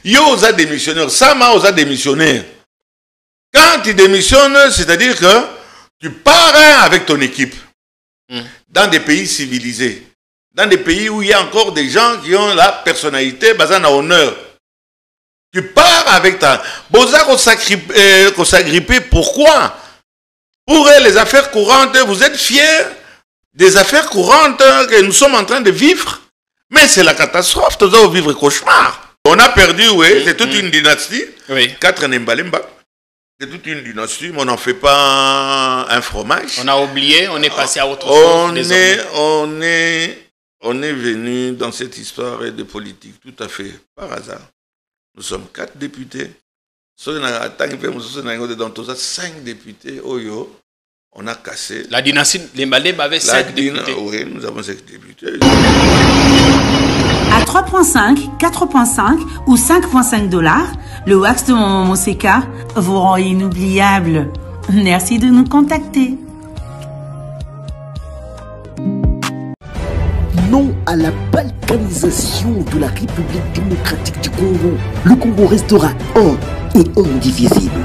Yo osa démissionnaire, Sama osa démissionnaire. Quand tu démissionnes, c'est-à-dire que tu pars avec ton équipe dans des pays civilisés, dans des pays où il y a encore des gens qui ont la personnalité basée en honneur. Tu pars avec ta... Boza qu'on s'agripper, pourquoi? Pour les affaires courantes, vous êtes fiers des affaires courantes que nous sommes en train de vivre? Mais c'est la catastrophe, nous allons vivre cauchemar. On a perdu, oui, c'est toute une dynastie. Oui. 4 Nembalemba. C'est toute une dynastie, mais on n'en fait pas un fromage. On a oublié, on est passé à autre chose. On est venu dans cette histoire de politique tout à fait par hasard. Nous sommes 4 députés. Dans tous 5 députés, on a cassé. La dynastie Lembalemba avait 5 députés. Oui, nous avons 5 députés. À 3,5, 4,5 ou 5,5 $, le wax de Maman Moseka vous rend inoubliable. Merci de nous contacter. Non à la balkanisation de la République démocratique du Congo. Le Congo restera un et indivisible.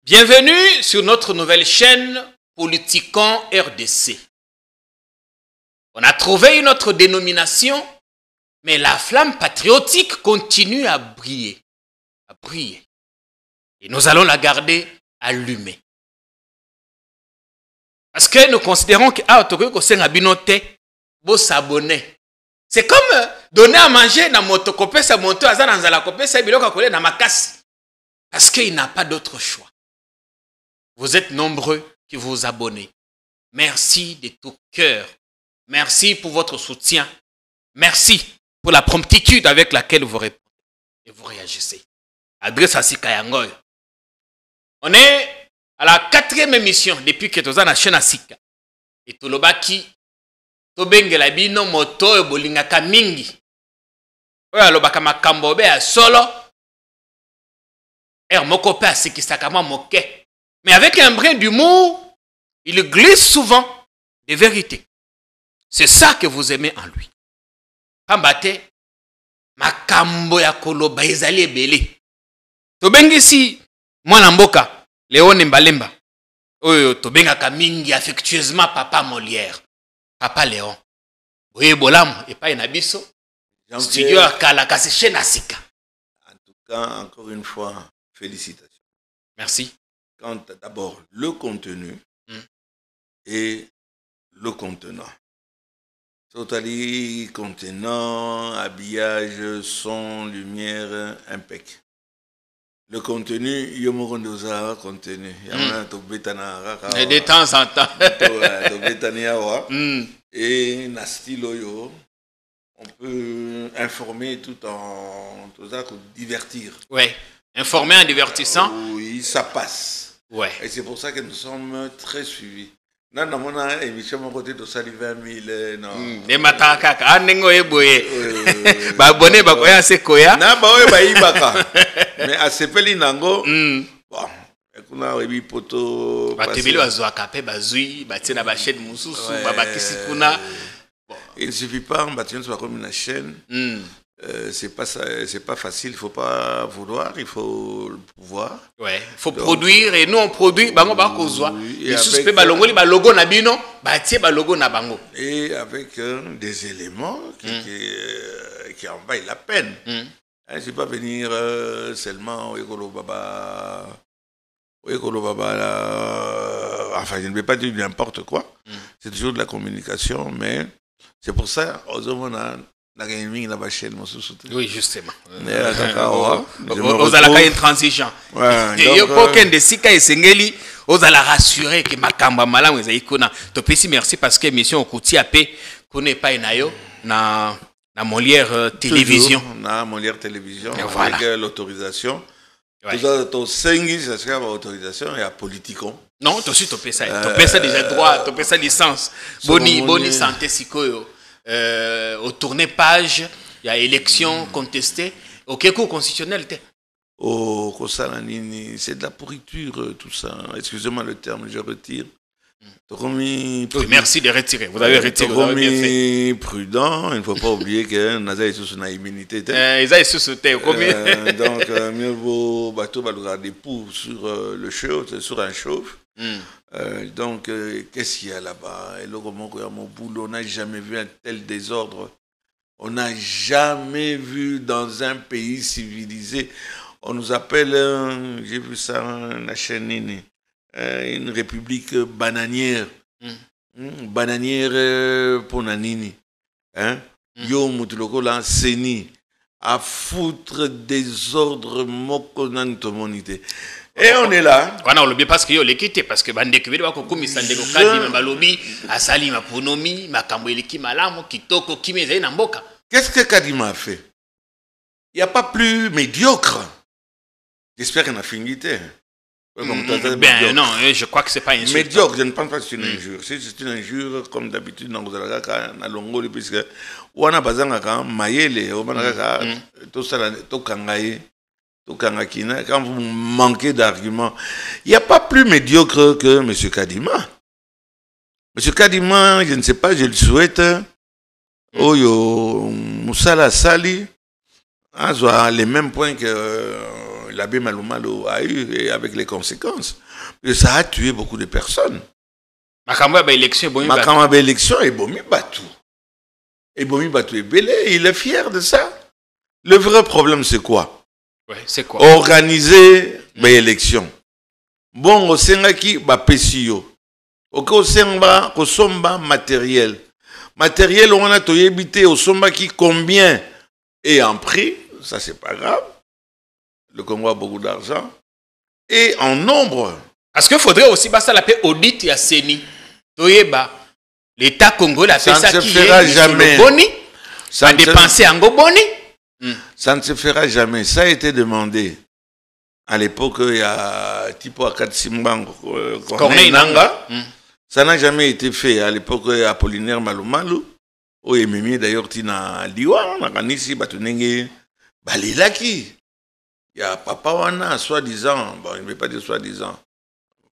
Bienvenue sur notre nouvelle chaîne Politikon RDC. On a trouvé une autre dénomination, mais la flamme patriotique continue à briller. Et nous allons la garder allumée. Parce que nous considérons que s'abonner. C'est comme donner à manger na motokopé sa moto aza na nzala kopé sa biloko kolé na makasi. Parce qu'il n'a pas d'autre choix. Vous êtes nombreux qui vous abonnez. Merci de tout cœur. Merci pour votre soutien. Merci pour la promptitude avec laquelle vous répondez et vous réagissez. Adresse à Sikayangoy. On est à la 4e émission depuis que nous avons la chaîne à Sika. Et tout le baki, tobengela bino moto bolingaka mingi. Oya lobaka makambo be a solo. Moko pe asikisaka moke. Mais avec un brin d'humour, il glisse souvent des vérités. C'est ça que vous aimez en lui. Pambate, makambo ya koloba ezali ebele. Tobengisi mwana mboka, Léon Mbalemba. Oyo tobengaka mingi affectueusement papa Molière. Papa Léon. Oye bolamu epai na biso. Studio akala kasi chaîne Asika. En tout cas, encore une fois, félicitations. Merci. Quant d'abord le contenu et le contenant. Totally contenant, habillage, son, lumière, impec. Le contenu, yomorondoza contenu. Et de temps en temps. Et na style on peut informer tout en divertir. Ouais. Informer en divertissant. Oui, ça passe. Ouais. Et c'est pour ça que nous sommes très suivis. Non, non, on a une émission à côté de Sali 20 000. Non. Les matakaka. Ah, nengo eboye. Ba abonné, ba koya se koya. Na ba oye ba ibaka. Mais à Sepeli Nango. Bon. Kuna webi poto. Ba tebili bazwa kapé bazui, ba tina ba chaîne mususu, ba bakisi kuna. Il ne suffit pas, on bâtit comme une chaîne. C'est pas facile, il faut pas vouloir, il faut le pouvoir. Ouais, il faut produire et nous on produit bango ba kozwa. Les suspects ba longoli ba logo na bino, ba tie ba logo na bango. Et avec des éléments qui en valent la peine. Hein, c'est pas venir seulement au Ekolo Baba. Enfin, je ne vais pas dire n'importe quoi. C'est toujours de la communication, mais c'est pour ça, Oui, justement. Vous allez intransigeant. Et pour qu'un des six cas est singeli, vous allez rassurer que ma kamba malam est ikona. Topesi merci parce que mission au côté AP connaît pas inayo na Molière télévision. Na Molière télévision voilà. Avec l'autorisation. Tout ça, ton sengi, ça serait l'autorisation et à politicon. Non, tu aussi topé ça déjà droit, topé ça licence. Boni santé sikoyo. Au tourné page, il y a élection contestée. Au cours constitutionnel, au Kosalanini, c'est de la pourriture, tout ça. Excusez-moi le terme, je retire. Oui, merci de retirer. Vous avez retiré. Vous avez bien fait. Prudent, il ne faut pas oublier que nous avons sous une immunité. Ils ont sous donc, mieux vaut bateau des poux sur le chauffe, sur un chauffe. Donc, qu'est-ce qu'il y a là-bas? Et là, mon boulot, on n'a jamais vu un tel désordre. On n'a jamais vu dans un pays civilisé. On nous appelle, j'ai vu ça la chaîne, une république bananière. Bananière pour Nanini. Yo Moutuloko là, Seni. À foutre des ordres mokonantomonité. Et on est là. On a oublié parce que yo l'équité parce que bande que va kokumi sandeko kadi malobi asali maponomi makambo eleki malamu kitoko kimeze na mboka. Qu'est-ce que Kadima a fait? Il n'y a pas plus médiocre. J'espère qu'on a fini. Ben non, je crois que c'est pas insulte. Médiocre, je ne pense pas que c'est une injure. Si c'est une injure, comme d'habitude, dans la Longo, puisque on a besoin de maïele, on a tout ça, tout kangaye. Quand vous manquez d'arguments, il n'y a pas plus médiocre que M. Kadima. M. Kadima, je ne sais pas, je le souhaite. Oyo Moussala Sali a les mêmes points que l'abbé Maloumalo a eu et avec les conséquences. Et ça a tué beaucoup de personnes. Makamba élection et Bomi Batou. Et Bomi Batou est belé, il est fier de ça. Le vrai problème, c'est quoi? Ouais, c'est quoi? Organiser l'élection. Bon, au Sengaki, Pesio. Au Senga, au Somba, matériel. Matériel, on a évité au Somba qui combien est en prix, ça c'est pas grave. Le Congo a beaucoup d'argent. Et en nombre. Parce qu'il faudrait aussi ça l'appeler audit et Seni. L'État congolais a fait ça. Ça ne se fera jamais. Ça dépenser en Goboni. Ça ne se fera jamais. Ça a été demandé. À l'époque, il y a Tipo Akatsimban, Corneille Nanga. Ça n'a jamais été fait. À l'époque, Apollinaire Malumalu. Oui, Mimi d'ailleurs, Tina Liwa, Nakanisi, Batunenge, Balilaki. Il y a Papa Wana, soi-disant, bon, il ne veut pas dire soi-disant,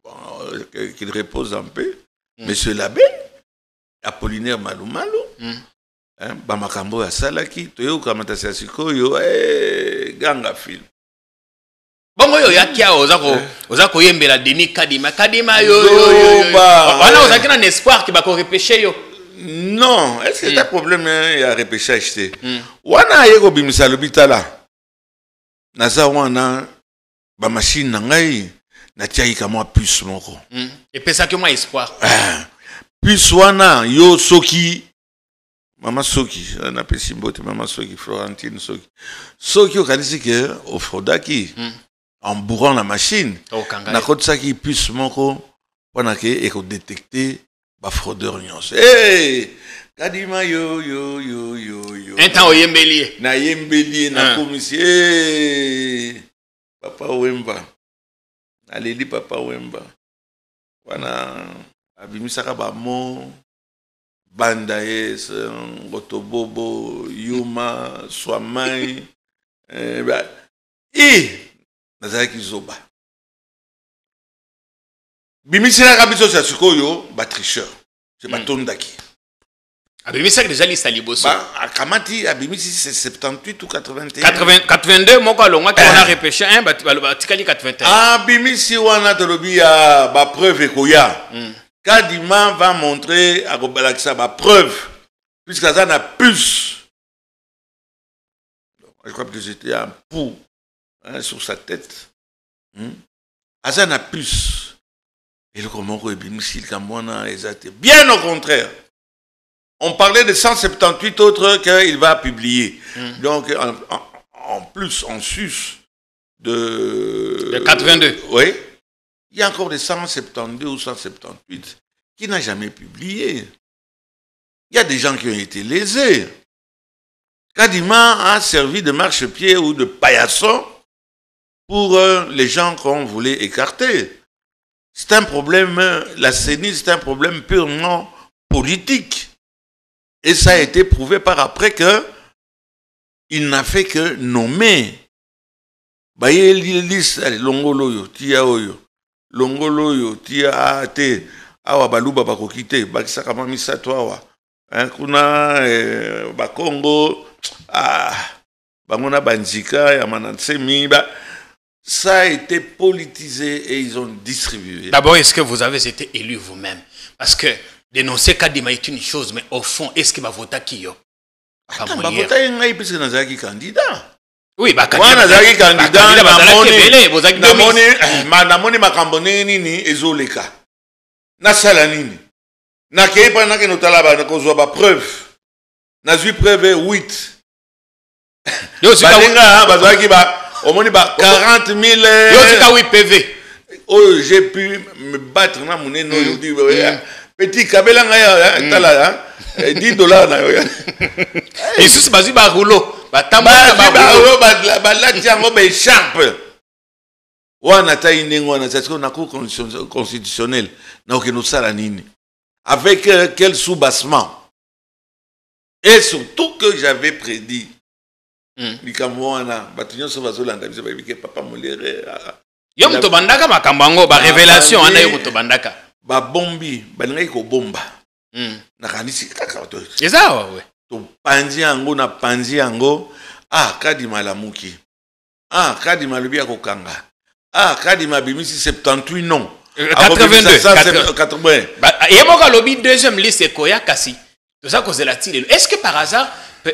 bon, qu'il repose en paix. Monsieur l'abbé, Apollinaire Malumalu, Bamakambo à Salaki, Toyo Kamatasi Asikoyo, Ganga Film. Bongo yo yakia ozako yembela Denis Kadima yo wana ozaki na espoir ki bako repêcher yo. Non, est-ce que c'est un problème il y a repêchage wana yeko bimisa lobitala naza wana ba machine na ngai na tiaika moi puce moko et pesa que moi espoir puce wana yo soki Mama Soki na pesi mbote Mama Soki Florentine Soki okanisi ke ofrodaki en bourrant la machine, na kotsa qui puisse moko pendant que eko détecter ba fraudeur nyonso. Kadima yo. Un temps oyembeli. Na yembeli na commissaire. Papa Wemba. Aleli Papa Wemba. Wana abimisaka ba mo banda es Gotobobo Yuma Swamai Nazaki Zoba. Bimisina Kabiso Sasukoyo, tricheur. C'est Batondaki. Abimisa déjà liste à Liboso. Akamati, Abimisi c'est 78 ou 81. 82, mon colon, qui on a repêché un, Batikali 81. Abimisi wana tolobi ya ba preuve ekoya. Kadima va montrer à Gobalaksa ba preuve. Puisque ça n'a plus. Je crois que j'étais un pou. Sur sa tête. Azan a plus. Et le comment bien au contraire. On parlait de 178 autres qu'il va publier. Donc, en plus, en sus de 82. Oui. Il y a encore des 172 ou 178 qui n'a jamais publié. Il y a des gens qui ont été lésés. Kadima a servi de marchepied ou de paillasson pour les gens qu'on voulait écarter. C'est un problème, la CENI, c'est un problème purement politique. Et ça a été prouvé par après que il n'a fait que nommer. Baye liste, longoloyo, tia oyo. Longoloyo, tia ate, awa baluba bakokite, bakisaka mamisa toawa. Kuna bakongo, bangona banjika, yamanansemi, ça a été politisé et ils ont distribué. D'abord, est-ce que vous avez été élu vous-même? Parce que dénoncer Kadima est une chose, mais au fond, est-ce qu'il va voter qui? Attends, va voter un puisque nous avons candidat. Oui, bah candidat namoni makambone nini ezoleka. Nasala nini. Nakei pendant que nous talaba na kozwa ba preuve. Nazui preuve 8. Yo balinga bazwaki ba omoni ba 40 000. Yo sika 8 PV. Oh, j'ai pu me battre na moneno yo di petit kabela nga tala 10 dollars na yo. Et sous bazu ba rouleau. Balati yango ba écharpe. Wana ta inengo wana c'est qu'on a cour constitutionnel na okeno sala nini. Avec quel soubassement. Et surtout que j'avais prédit. Likambo wana batunyo so bazolanda biso ba bike papa molere. Yo muto bandaka makambango ba révélation ana yo muto bandaka. Ba bombi balingai ko bomba. Na kanisi kaka to. Eza ouais. To panzi yango na panzi yango Kadima lamuki. Kadima lubi ya kokanga. Kadima bimisi 78 non. 82 80. Yemoka lobi deuxième liste koya kasi. To ça cause la tile. Est-ce que par hasard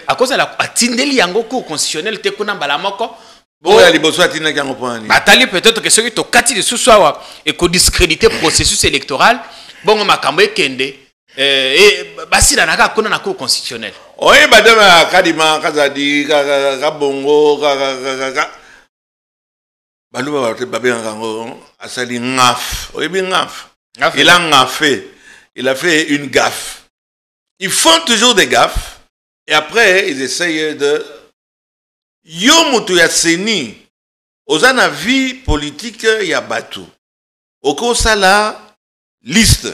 à cause de la tindeli yango cour constitutionnel te kuna balamoko boya liboso atina yango point. Batali peut-être que ceux qui to kati de sous-soir et ko discréditer processus électoral bongo makambo ekende. Et basila naka kuna na cour constitutionnelle. Oui, madame Kadima Kazadi Kabongo Balouba Babé Rango Asali ngaf. Oui, bien ngaf. Il a ngafé. Il a fait une gaffe. Ils font toujours des gaffes et après ils essayent de Yomutu Yasseni Ozana vie politique Yabatu. Oko Sala liste.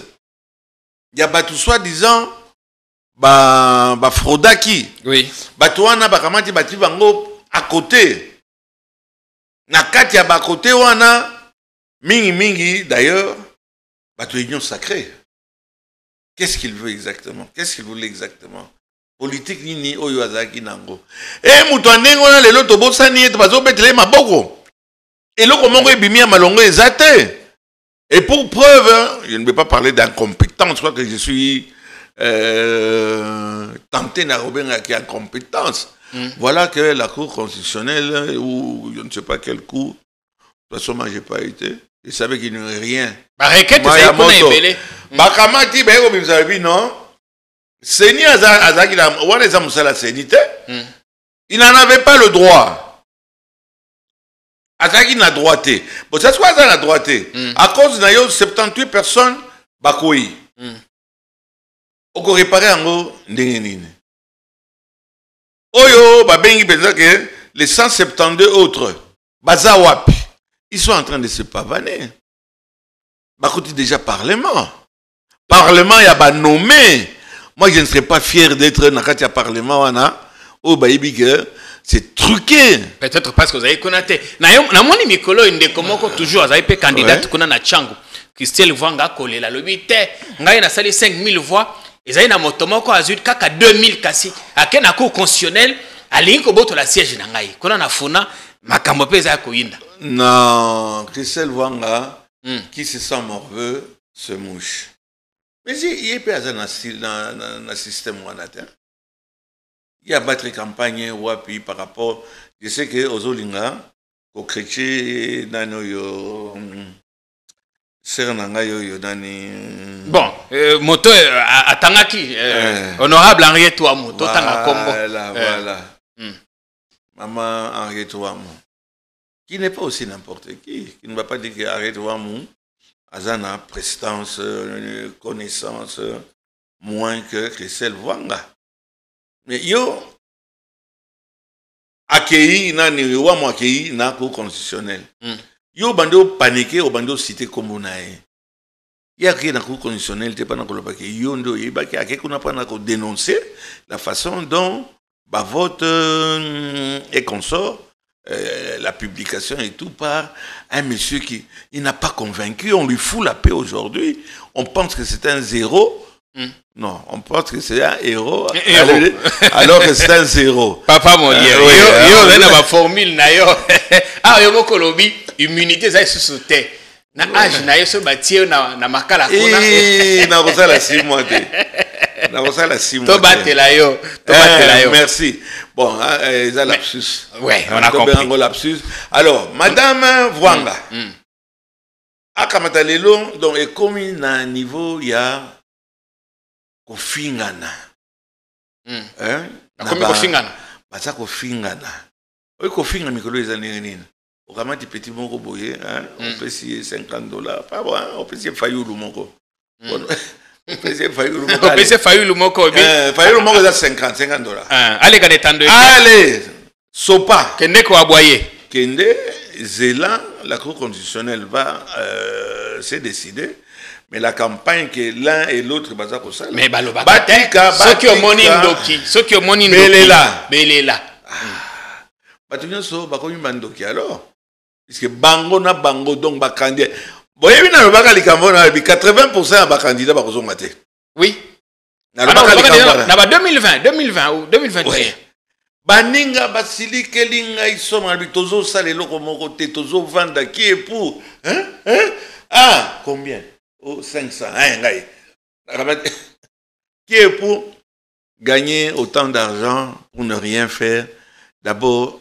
Yabatu soi-disant Frodaki. Oui. Batouana bakamati bati bango à côté. Nakati ya bakote wana mingi d'ailleurs batu union sacrée. Qu'est-ce qu'il veut exactement? Qu'est-ce qu'il voulait exactement? Politique nini oyo azaki nango. Mutu andengo na lelo tobosani ete bazo betele maboko. Eloko moko ebimi ya malongo ezate. Et pour preuve, je ne vais pas parler d'incompétence, je crois que je suis tenté d'arrober qui a incompétence. Voilà que la Cour constitutionnelle, ou je ne sais pas quel cours, de toute façon, moi, je n'ai pas été, je savais qu'il n'y aurait rien. Bakamati, comme vous avez dit, non? Seni Azaki, il n'en avait pas le droit. Azaki n'a droité. Bon, ça soit dans la droité. À cause de 78 personnes, Bakoui. Oko réparer en gros, Ndengenine. Oyo, Babengi, que les 172 autres, Bazawapi, ils sont en train de se pavaner. Bakouti déjà Parlement. Parlement, il y a ba nommé. Moi, je ne serais pas fier d'être dans le Parlement, au Baïbige. C'est truqué. Peut-être parce que vous avez connaître. Na moni mikolo inde komoko toujours vous avez pe candidate kuna na changu. Christelle Vanga kolela lobi te. Ngai na sali 5000 voix. Ezali na motomoko azut kaka 2000 kasi. Ake na cour constitutionnelle alingi ko boto la siège na ngai. Kuna na funa makambo pe za koyinda. Non, Christelle Vanga qui se sent morveux se mouche. Mais il est pas dans le système wanata. Il y a battre campagne wapi par rapport, je sais que Ozolinga, au chrétien, dans yo, Sernanga yo, bon. moto atangaki honorable Henriette Ouamou totanga kombo. Voilà. Maman Henriette Ouamou. Qui n'est pas aussi n'importe qui ne va pas dire que Henriette Ouamou a prestance, connaissance moins que Christelle Wanga. Mais yo accueilli nani Ouamou accueilli na cour constitutionnelle. Yo bando paniqué au bando cité comme nae. Il y a rien dans la cour constitutionnelle, il n'y a pas de dénoncer la façon dont bah, vote est consort, la publication et tout par un monsieur qui n'a pas convaincu, on lui fout la paix aujourd'hui, on pense que c'est un zéro. Non, on pense que c'est un héros. Alors que c'est un zéro. Papa mon Dieu, yo na ba formule na yo. Ah yo moko lobi immunité ça sous terre. Na âge na yo so batie na makala kuna. Na kosa la 6 mois te. Na kosa la 6 mois. To batela yo, to batela yo. Merci. Bon, ça lapsus. Ouais, on a compris. Lapsus. Alors, madame Wanga. Akamata lelo donc est comme na niveau il y a kofingana. Comme kofingana. Basa kofingana. Oyi kofingana mikolo ezali nini? Okamati petit moko boye, on peut si $50. Pas bon, on peut si fayulu moko. On peut si fayulu moko. On peut si fayulu moko. Fayulu moko za $50. Allez kane tando. Allez, sopa. Kende ko aboyer. Kende zela la cour constitutionnelle va se décider. Mais la campagne que l'un et l'autre baza ko sala. Mais baloba batika, ceux qui ont moni ndoki, ceux qui ont moni ndoki. Belela. Batunya so bakomi bandoki alors. Puisque bango na bango donc ba candidat. Boyebi na lobaka likambo na 80% ba candidat ba kozonga te. Oui. Na lobaka likambo na ba 2020 ou 2021. Baninga basili kelinga isoma bitozo sala eloko moko te tozo vanda qui est pour ah combien? Oh 500 ngai. Qui est pour gagner autant d'argent pour ne rien faire? D'abord,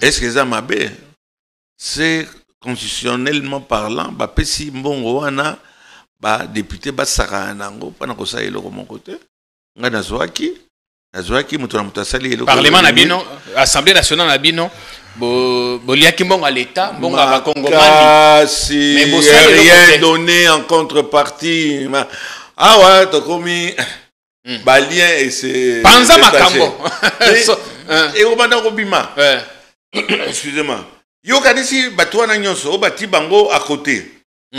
est-ce que ça m'a bien? C'est constitutionnellement parlant, bah pesi mbongo wana, bah député bah sara nango, pendant que ça est le mon côté. Nga nazoaki mutu na mutu asali eloko. Parlement nabino, Assemblée nationale nabino, boliaki mbongo à l'État, mbongo à Bakongomani. Si rien donné en contrepartie. Ah ouais, t'as commis balien et c'est. Panza makambo. Et au bandang obima. Excusez-moi. Yo kanisi batouana nyonso bati bango à côté.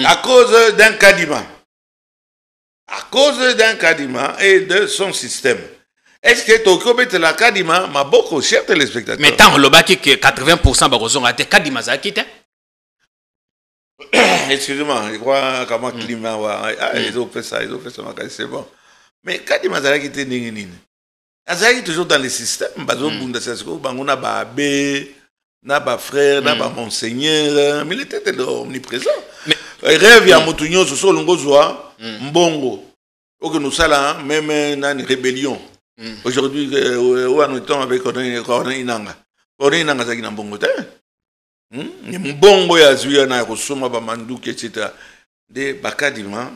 À cause d'un kadima. À cause d'un kadima et de son système. Est-ce que Tokyo bete la kadima ma beaucoup cher téléspectateurs? Mais tant le baki que 80% barozon a été kadima za quitté. Excusez-moi, je crois comment climat ils ont fait ça c'est bon. Mais kadima za quitté nini. Azali toujours dans le système, bazo bunda sesko bangona ba abbé, na ba frère, na ba monseigneur, mais il était omniprésent. Mais rêve ya mutunyo so longo zwa mbongo. Ok nous sala même na une rébellion. Aujourd'hui où en temps avec Corneille Inanga. Corneille Inanga zaki na mbongo te. Ni mbongo ya zuya na kosoma ba manduki etc. De bakadima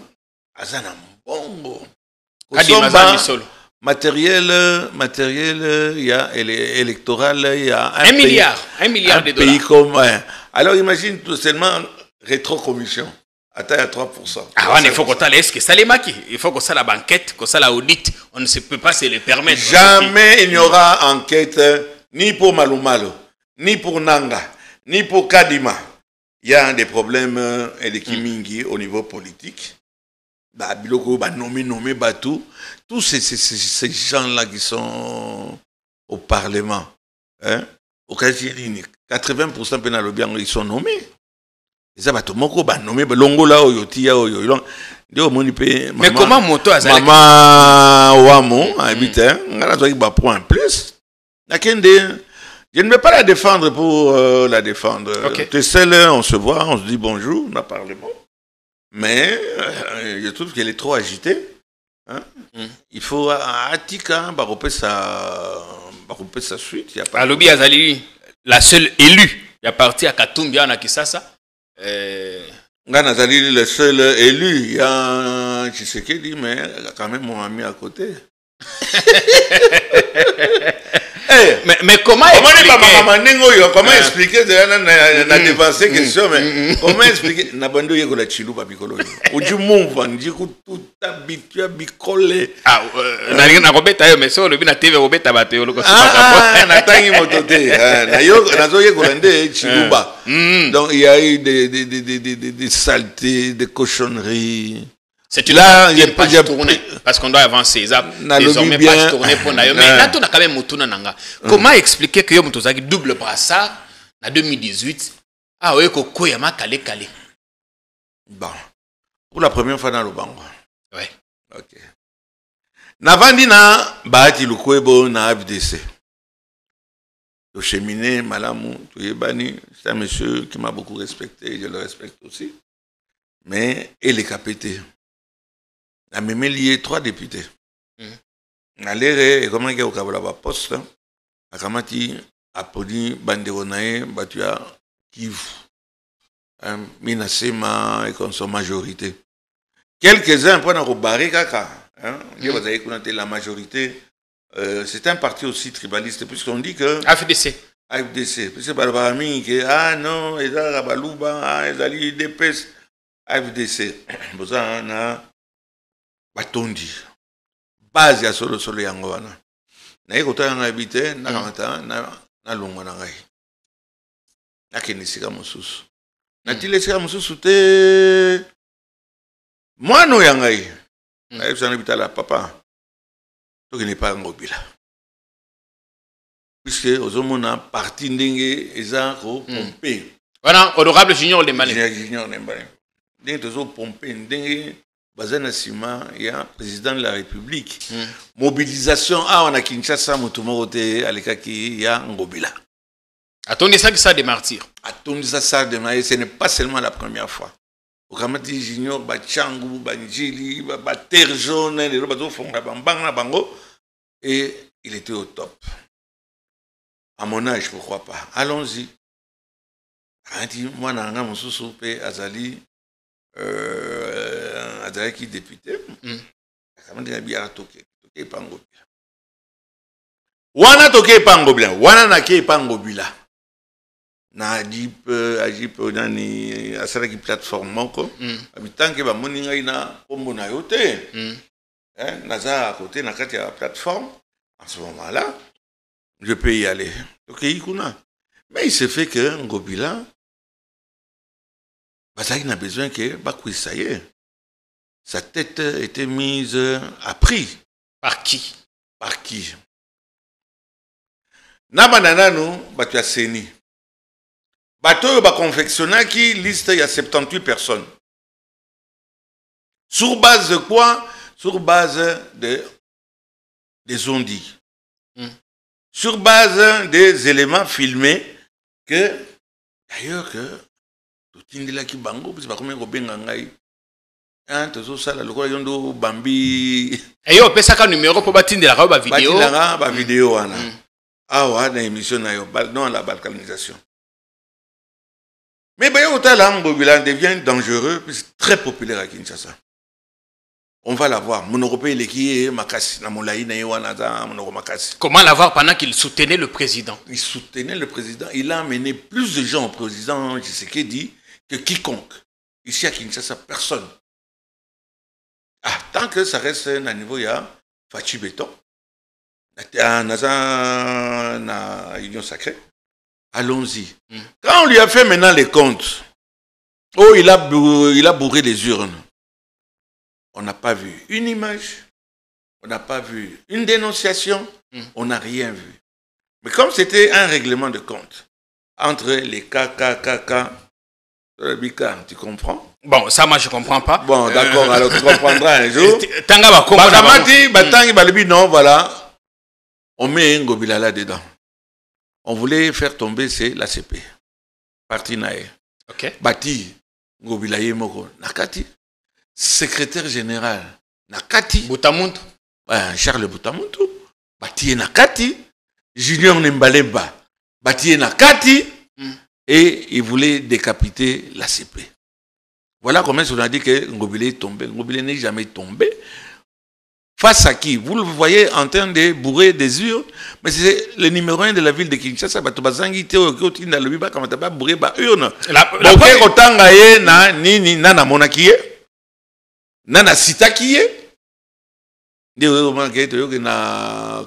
azana mbongo. Kadima za misolo. Matériel, il y a électoral, il y a un milliard de dollars. Pays comme, ouais. Alors imagine tout seulement rétrocommission. Attends à 3%. Ah ouais, il faut qu'on t'aille, est-ce que ça les maquille? Il faut qu'on ça la banquette, qu'on ça la audit. On ne peut pas se le permettre. Jamais il n'y aura enquête ni pour Malumalo, ni pour Nanga, ni pour Kadima. Il y a des problèmes et des kimingi au niveau politique. Bah, biloko, bah, nommé, Batou. Tous ces gens-là qui sont au Parlement, hein, au Kajirine, 80% pénalobiens, ils sont nommés. Et ça va tout le monde nommé, Longola, Oyotia, Oyo. Mais comment Moto a Maman Wamo, habitant, on a besoin de point plus. Je ne vais pas la défendre pour la défendre. Okay. Tu sais, on se voit, on se dit bonjour, on a parlé bon. Mais je trouve qu'elle est trop agitée. Hein? Il faut Atika baroper sa suite. Alobi Azali, la seule élue, il y a parti à Katumbi en Akisasa. Azali, le seul élu, il y a na Tshisekedi, mais quand même mon ami à côté. Mais comment expliquer? Comment expliquer la dévancée question, mais comment expliquer Nabando yeko la chilou pa bikolo. Oju mumva ndiku tout habitué bikole. Ah, na robeta yo mais so le bina TV robeta ba te loko ah, na tangi motote. Na yo nazo yeko lande chiluba. Donc il y a eu des saletés, des cochonneries. C'est là, il n'y a pas de tourner parce qu'on doit avancer. Désormais, pas de tourner pour Nayo. Mais là, on a quand même Moutouna Nanga. Comment expliquer que Yom Tozaki double brassard en 2018? Ah oui, Koko Yama Kale Kale. Bon. Pour la première fois dans le bango. Oui. Ok. Navandina, Bahati Lukwebo, na FDC. Le cheminot, Malamou, Touyebani, c'est un monsieur qui m'a beaucoup respecté, je le respecte aussi. Mais il est capité. Il a même lié 3 députés. Nalere, et comment il y a au Kabalaba poste, a Kamati, a podi Banderonae, Batua, Kivu, Minasema, et comme son majorité. Quelques-uns, pour nous barrer, Kaka, vous avez connu la majorité, c'est un parti aussi tribaliste, puisqu'on dit que. AFDC. AFDC. Puisque Barbarami, ah non, ils ont Rabalouba, ah, ils ont l'IDPS. AFDC. Vous avez Batondi. Base ya solo yango wana. Na yekota yanga habité na kamata na longo na ngai. Na kenisika mosusu. Na tilesika mosusu te mwano yangai. Na yebisa na bitala papa. To kene pa ngobila. Puisque ozomona parti ndenge eza ko pomper. Voilà, honorable Junior Lembane. Junior Lembane. Ndenge tozo pomper ndenge Bazana Sima, il y a président de la République. Mobilisation, on a Kinshasa, Moutoumorote, Alekaki, il y a Ngobila. Attendez ça que ça des martyrs. Attendez ça des martyrs, ce n'est pas seulement la première fois. Au Kamati Junior, Bachangou, Banjili, Terre Jaune, les robots font la bambang, bango, et il était au top. À mon âge, pourquoi pas. Allons-y. Moi, Nanga, mon sous-soupé, Azali, Azali député. Wana toke pangobila, wana nake pangobila. Na ajip nani asala ki plateforme moko. Habitant ke ba moninga ina kombo na yote. Naza à côté na kati ya plateforme. En ce moment-là, je peux y aller. Ok, ikuna. Mais il se fait que Ngobila il n'a besoin que ça y est. Sa tête était mise à prix. Par qui? Par qui? Nabananano, tu as seni. Bato ba confectionna qui liste il y a 78 personnes. Sur base de quoi? Sur base des ondits. Sur base des éléments filmés que d'ailleurs que Tindila ki bango, parce que comme Robenga ngai, tozo sala lokola yondo bambi. Et yo pesa ka numéro pour batindela ka ba vidéo. Batindela ba vidéo wana. Ah ouais, dans émission na yo, non la balkanisation. Mais ba yo tala Ngobila devient dangereux, puis très populaire à Kinshasa. On va l'avoir. Mon Européen il est qui est Makasi na molai na yoana za mon Makasi. Comment l'avoir pendant qu'il soutenait le président? Il soutenait le président, il a amené plus de gens au président Tshisekedi que quiconque. Ici à Kinshasa, personne. Ah, tant que ça reste à un niveau, il y a Fachi Béton, na Union Sacrée. Allons-y. Quand on lui a fait maintenant les comptes, oh, il a bourré les urnes. On n'a pas vu une image, on n'a pas vu une dénonciation, on n'a rien vu. Mais comme c'était un règlement de compte entre les KKKK, tu comprends? Bon, ça, moi, je ne comprends pas. Bon, d'accord, alors tu comprendras un jour. Non, voilà. On met Ngobila là-dedans. On voulait faire tomber, c'est l'ACP. Parti Nae. Ok. Bati, Ngobila Yemoko. Nakati. Secrétaire général. Nakati. Boutamountou. Charles Boutamountou. Bati Nakati. Junior Nembalemba. Bati Nakati. Et il voulait décapiter l'ACP. Voilà comment on a dit que Ngobile est tombé. Ngobile n'est jamais tombé. Face à qui? Vous le voyez en train de bourrer des urnes, mais c'est le numéro 1 de la ville de Kinshasa. La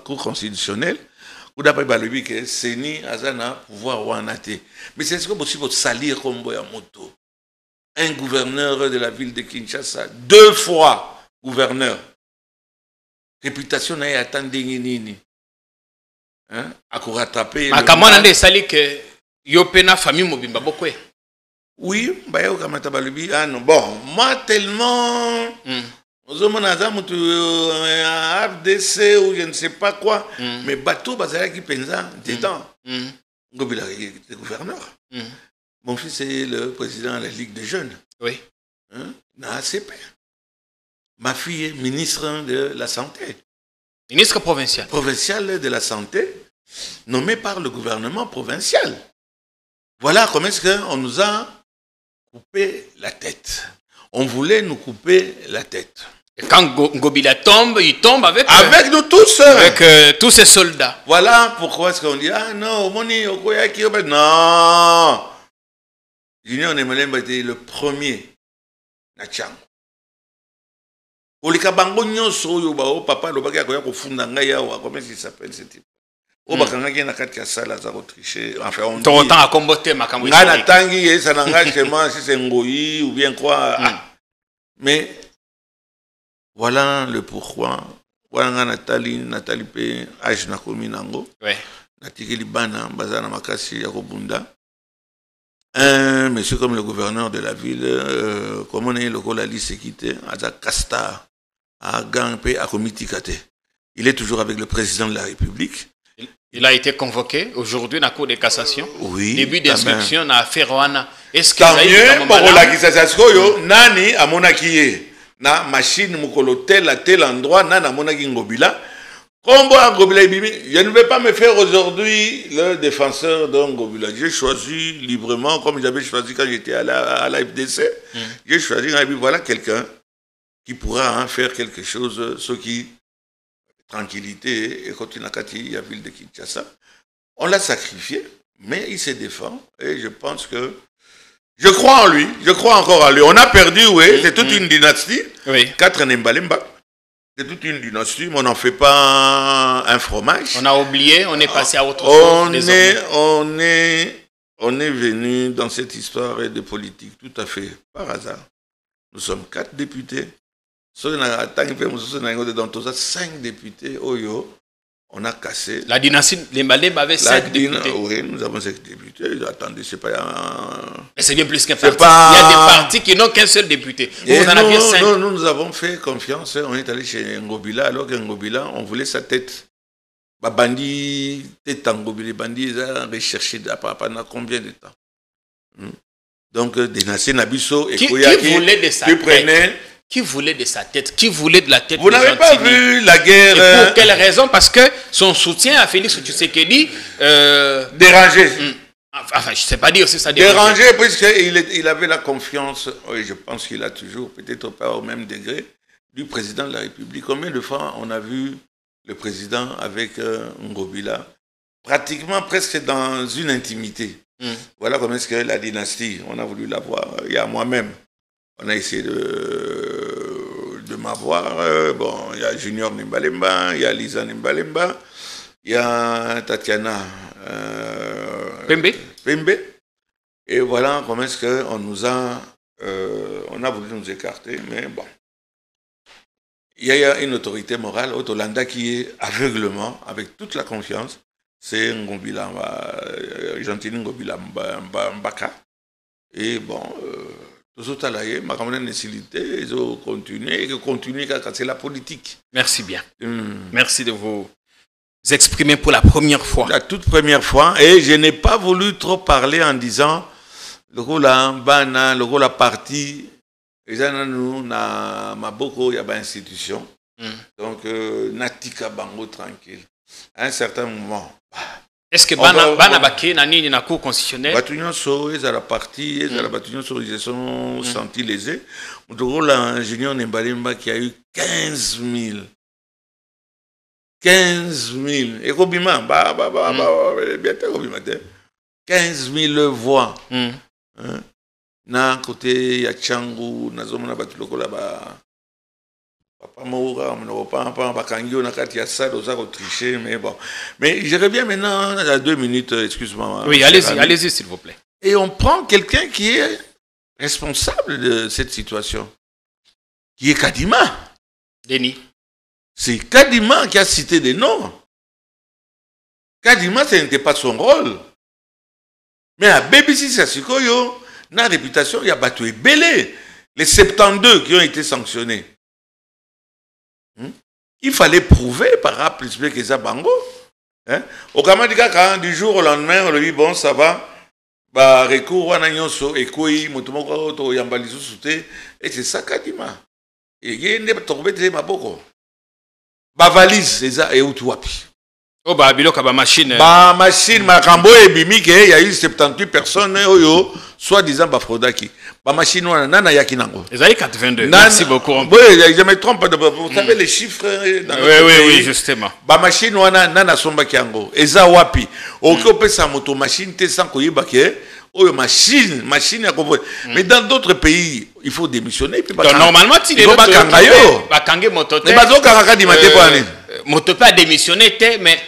Cour constitutionnelle, ou d'après Balobi que Seni Azana pouvoir ouanate. Mais c'est ce que possible de salir comme Boyamoto. Un gouverneur de la ville de Kinshasa, 2 fois gouverneur. Réputation n'a attendu nini. Hein? À rattraper. Ma kamana de sali que Yopena famille mobimba beaucoup. Oui, bah yo kamata Balobi. Ah non, bon, moi tellement. FDC ou je ne sais pas quoi, mais bateau bazala qui pensa dedans. Ngobila est gouverneur. Mon fils est le président de la Ligue des jeunes. Oui. Na ACP. Ma fille est ministre de la Santé. Ministre provincial. Provincial de la Santé, nommé par le gouvernement provincial. Voilà comment est-ce qu'on nous a coupé la tête. On voulait nous couper la tête. Et quand Ngobila tombe, il tombe avec nous tous. Avec tous ces soldats. Voilà pourquoi est-ce qu'on dit, ah non, non. Junior Nemelemba était le premier. Nachang. Olika bango nyonso oyo ba papa lobaki akoya kofunda ngai yawa, comment il s'appelle ce type? O bakangaki na kati ya sala za tricher, enfin on dit. Ton temps à combattre makambo. Ngana tangi et ça n'engage que moi si c'est Ngoyi ou bien quoi. Mais voilà le pourquoi. Voilà Nathalie P. H. Nakomi Nango. Ouais. Natiki Libana, Bazana Makasi, Yakobunda. Un monsieur comme le gouverneur de la ville, comme on est le rôle à l'Isséquité, à Kasta, à Gampé, à Komitikate. Il est toujours avec le président de la République. Il a été convoqué aujourd'hui dans la Cour de cassation. Oui. Début d'instruction dans l'affaire Rwanda. Est-ce que tant mieux pour la cassation, nani à Monakiye. Na machine mukolo tel endroit nana monaki Ngobila. Combo à Ngobila Bibi. Je ne vais pas me faire aujourd'hui le défenseur de Ngobila. J'ai choisi librement, comme j'avais choisi quand j'étais à la FDC. J'ai choisi, voilà quelqu'un qui pourra faire quelque chose, ce qui tranquillité et continue à la ville de Kinshasa. On l'a sacrifié, mais il se défend et je pense que je crois en lui, je crois encore en lui. On a perdu, oui, c'est toute une dynastie. Oui. 4 Nembalemba. C'est toute une dynastie, mais on n'en fait pas un fromage. On a oublié, on est passé à autre chose. On est venu dans cette histoire de politique tout à fait par hasard. Nous sommes 4 députés. Dans tout ça, 5 députés. On a cassé. La dynastie Lembalemba avait 5 députés. Oui, nous avons 5 députés. Attendez, c'est pas Mais c'est bien plus qu'un parti. Il y a des partis qui n'ont qu'un seul député. Vous en aviez 5. Non, nous avons fait confiance. On est allé chez Ngobila, alors que Ngobila, on voulait sa tête. Bandi, tête en Ngobila, Bandi, ils ont recherché pendant combien de temps? Donc, Dynastie Nabiso et Koyaki, qui voulait de sa tête? Qui voulait de sa tête? Qui voulait de la tête? Vous n'avez pas vu la guerre? Et pour quelle raison? Parce que son soutien à Félix Tshisekedi dérangé. Enfin, je ne sais pas dire si ça dérangé, puisqu'il avait la confiance, oui, je pense qu'il a toujours, peut-être pas au même degré, du président de la République. Combien de fois on a vu le président avec Ngobila, pratiquement presque dans une intimité. Voilà comment est-ce que la dynastie, on a voulu l'avoir. Il y a moi-même. On a essayé de m'avoir. Bon, il y a Junior Nimbalemba, il y a Lisa Nimbalemba, il y a Tatiana Pembe. Et voilà comment est-ce qu'on nous a... on a voulu nous écarter, mais bon. Il y a une autorité morale, Otolanda, qui est aveuglement, avec toute la confiance. C'est Ngobila, Gentini Ngobila Mbaka. Et bon... Tous autres alaïs, ma camarade nécessité, ils ont continué, et continuent car c'est la politique. Merci bien. Merci de vous exprimer pour la première fois. La toute première fois, et je n'ai pas voulu trop parler en disant le rôle à Bana, le rôle à parti, et ça nous na maboko y a pas institution. Donc natika bango tranquille. À un certain moment, Est-ce que bana baki na nini na cour constitutionnelle? Batunyoso, ils ont la partie, ils ont la batunyoso, ils se sont sentis lésés. L'ingénieur Nembalimba qui a eu 15 000. 15 000. Et Kobima, bientôt Kobima, 15 000 voix. Na côté ya Tchangu, na zomona batuloko là-bas. Papa Moura, on pas bakangio na kati ya ça, dosa ko tricher, mais bon. Mais je reviens maintenant à 2 minutes, excuse-moi. Oui, allez-y s'il vous plaît. Et on prend quelqu'un qui est responsable de cette situation, qui est Kadima. Denis. C'est Kadima qui a cité des noms. Kadima, ce n'était pas son rôle. Mais à BBC Sassikoyo, dans la réputation, il y a battu Belé. Les 72 qui ont été sanctionnés. Il fallait prouver par A plus B que ça bango. Au Kamadika, du jour au lendemain, on lui dit bon, ça va. Bah, recours, on a nyonso, ekoi, motomoko, to yambalisu soute. Et c'est ça Kadima. Et il y a une tombée de ma boko. Ba valise, c'est ça, et où tu wapi. Oh, bah, biloka, ba machine. Ba machine, ma kambo et bimi, il y a eu 78 personnes, soi-disant, ba fraudaki. Ba machine, nana yaki nango. Ils avaient 82. Merci beaucoup. Oui, je me trompe, vous savez les chiffres. Oui, justement. Ba machine, nana somba kiango. Eza wapi. Okope sa moto machine, te sans koyiba ke. Oh, machine à comprendre. Mais dans d'autres pays, il faut démissionner. Puis donc, normalement, il faut pas kangayo. Mais pas au di maté pour aller. Motope a démissionné, mais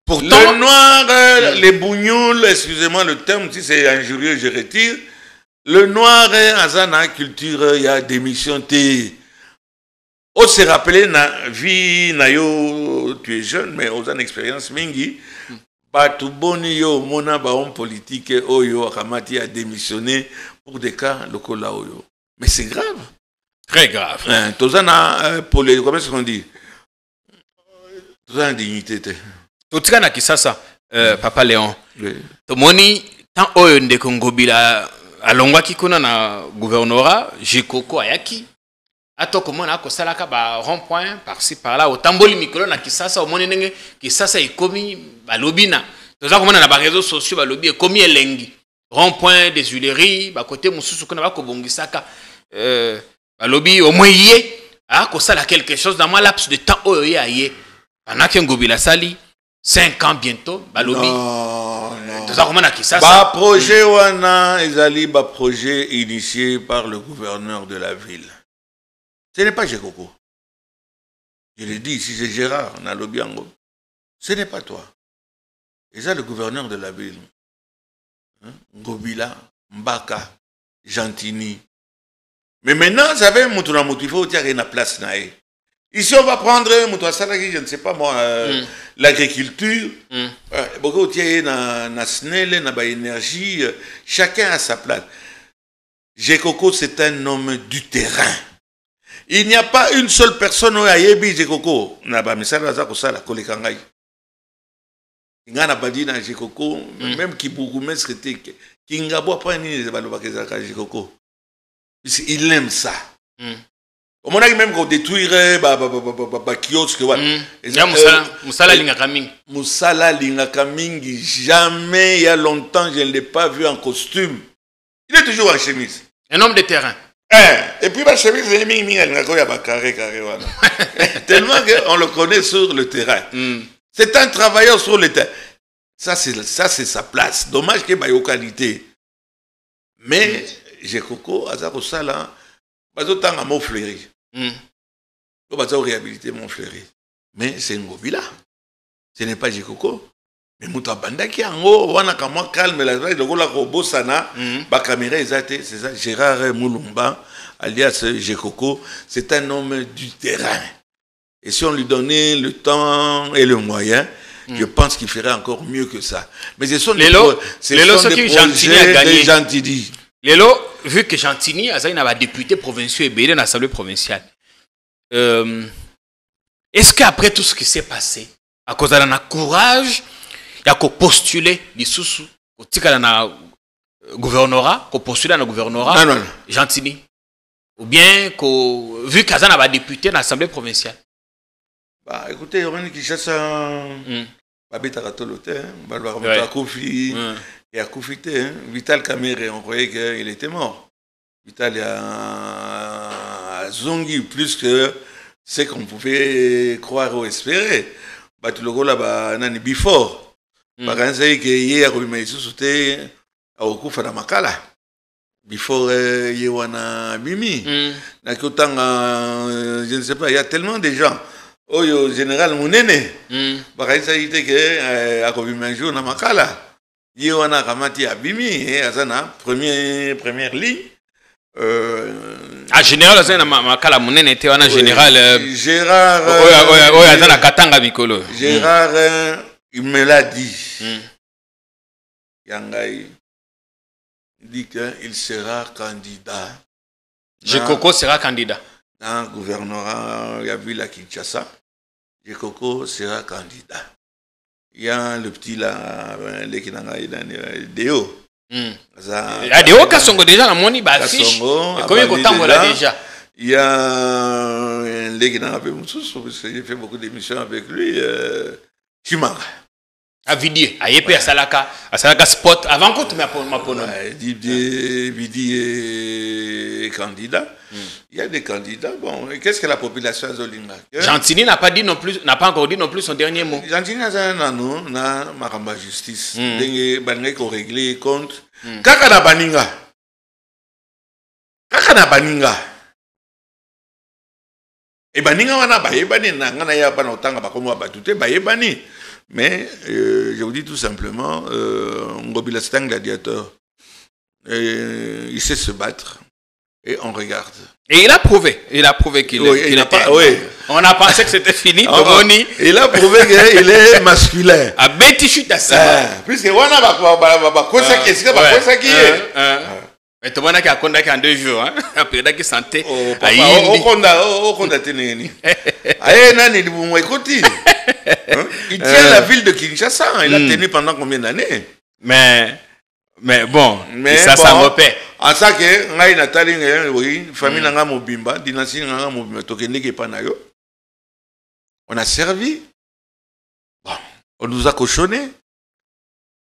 pourtant. Le noir, les bougnoules, excusez-moi le terme, si c'est injurieux, je retire. Le noir, en culture, il y a démission. On se rappelle, na vie, tu es jeune, mais aux une expérience, mingi. Batuboni yo mona ba homme politique oyo Akamati a démissionné pour des cas locaux là oyo. Mais c'est grave. Très grave. Tozana pour les comment est-ce qu'on dit? Tozana dignité. Totika na kisasa Papa Léon. Tomoni tant oyo ndeko ngobila alongwa kikuna na gouvernorat Jikoko ayaki. Atoko mona ko salaka ba rond-point par-ci par-là au tamboli mikolo na kisasa omoni ndenge kisasa ikomi balobina toza komona na ba réseaux sociaux balobi ekomi elengi rond-point des Huileries ba côté mususu kuna ba ko bongisaka balobi au moins yé ko sala quelque chose dans un laps de temps oyo yé pendant que ngobila sali 5 ans bientôt balobi toza komona kisasa ba projet wana ezali ba projet initié par le gouverneur de la ville. Ce n'est pas Jekoko. Je l'ai dit, si c'est Gérard, on a l'Obiango. Ce n'est pas toi. Et ça, le gouverneur de la ville. Ngobila, Mbaka, Gentini. Mais maintenant, vous savez, Moutouna Moutifo, il y a une place. Ici, on va prendre Moutouna Salaki, je ne sais pas moi, l'agriculture. Beaucoup de gens na snelle, na ba énergie. Chacun a sa place. Jekoko, c'est un homme du terrain. Il n'y a pas une seule personne où il y a Yebi Jekoko. Naba misala baza ko sala kolekangai. Ngana badi na Jekoko même qui bourgmestre était Kingabo pas ni les baloba kezaka Jekoko. Il aime ça. Au moment même qu'on détruirait ba kiosque wa. Musala lingaka mingi. Musala lingaka mingi jamais il y a longtemps je ne l'ai pas vu en costume. Il est toujours en chemise. Un homme de terrain. Et puis, tellement qu'on le connaît sur le terrain. C'est un travailleur sur le terrain. Ça, c'est sa place. Dommage qu'il y ait qualité. Mais, j'ai coco, Azaro Sala, Bazo Tanga Montfleury. Bazo réhabiliter Montfleury. Mais c'est Ngobila. Ce n'est pas Jekoko. Mais Mouta Bandaki Ango, wana kamwa calme la le gola robo sana, ba caméra c'est ça Gérard Moulumba alias Jekoko, c'est un homme du terrain. Et si on lui donnait le temps et le moyen, je pense qu'il ferait encore mieux que ça. Mais ce sont des projets de Gentini. Lelo, vu que Gentini a un député provincial et belé dans l'Assemblée provinciale, est-ce qu'après tout ce qui s'est passé, à cause de la courage, il y a qu'au postuler les sous au tika na gouvernorat, qu'au postuler dans le gouvernorat, non. Gentini, ou bien qu'au vu qu'Azan a député dans l'Assemblée provinciale. Bah écoutez, on dit qu'il chasse Babeta Tolote, Balbara Kofi, et à Koufite, Vital Kamere, on croyait qu'il était mort. Vital a zongi plus que ce qu'on pouvait croire ou espérer. Batuloko là, nani before. Par exemple, qu'il y a eu sauté à Okufa na Makala. Before Yewana Bimi. Je ne sais pas, il y a tellement de gens. Oh, le général Mounene. Par exemple, il était que à Kobi Manjou na Makala. Yewana Ramati Abimi, Azana, première ligne. Général Azana Makala Mounene était un général. Gérard. Azana Katanga Mikolo. Gérard, il me l'a dit. Yangai. Il dit qu'il sera candidat. Jekoko sera candidat. Dans le gouvernorat, il y a vu la Kinshasa. Jekoko sera candidat. Il y a le petit là, les qui n'ont pas Déo. Déo Kassongo déjà, la moni bafiche. Combien de temps voilà déjà? Il y a les qui n'ont pas parce que j'ai fait beaucoup d'émissions avec lui. Chimanga. À Vidi, à Yepé, à Salaka Spot, avant qu'on te mette ma pono. Vidi est candidat. Il y a des candidats. Bon, qu'est-ce que la population a Zolinga? Gentini n'a pas encore dit non plus son dernier mot. Gentini a ma justice. Bangai ko régler compte. Kaka na baninga. Et baninga wana ba yebani na ngana ya bana otanga ba komo ba tuté ba yebani. Mais je vous dis tout simplement, Ngobila c'est un gladiateur. Il sait se battre. Et on regarde. Et il a prouvé qu'il était. Oui. On a pensé que c'était fini. Il a prouvé qu'il est masculin. À Betty chute à ça. Puisque on a quoi qui est. Mais tout le monde a condamné en 2 jours. Après, il a santé. Il tient la ville de Kinshasa. Il a tenu pendant combien d'années? Mais bon, ça me repère. En ça que, ngai natali oui, famille nanga mobimba, dynastie nanga mobimba, tokendeke panayo. On a servi. Bon, on nous a cochonné.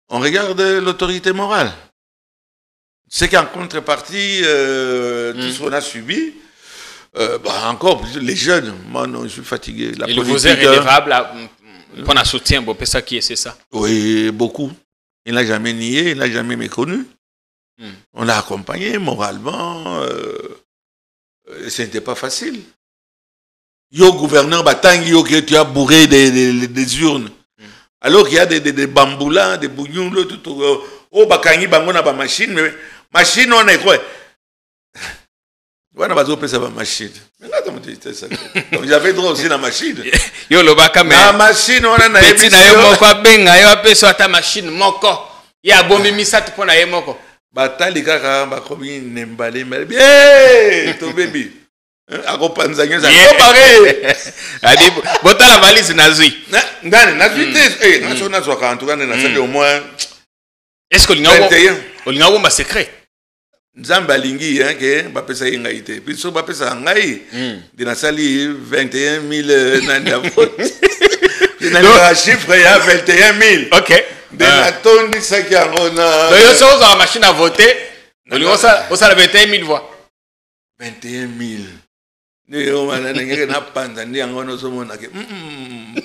On regarde l'autorité morale. C'est qu'en contrepartie, tout ce qu'on a subi, encore les jeunes, moi non, je suis fatigué. La politique, vous êtes relevable pour un soutien, bon, ça qui est, c'est ça? Oui, beaucoup. Il n'a jamais nié, il n'a jamais méconnu. On l'a accompagné moralement. Ce n'était pas facile. Yo gouverneur Batangi, que tu as bourré des urnes. Alors qu'il y a des bamboulans, des bouillons, tout. Oh, Bakangi, Bangona, ba machine, mais machine, on est quoi? On a besoin de ça, machine. Donc j'avais droit aussi la machine. Yo le baka mais la machine on a na petit na yo moko benga yo apeso ta machine moko ya bombi misatu pona ye moko batali kaka ba komi nembale bien to baby akopanzanya za ko bare adi botala valise nazui ngane nazui te nazo nazo ka antukana na salle au moins est-ce que lingawo ma secret Nzamba lingi que bapesa ingaite biso bapesa ngai dinasali 21 000 nanda vote dinasali chiffre ya 21 000 OK de la tondi saki ngona donc yo so za machine à voter on ça 21 000 voix 21 000 Ndio maana ngeke na panza ndi ngona so mona ke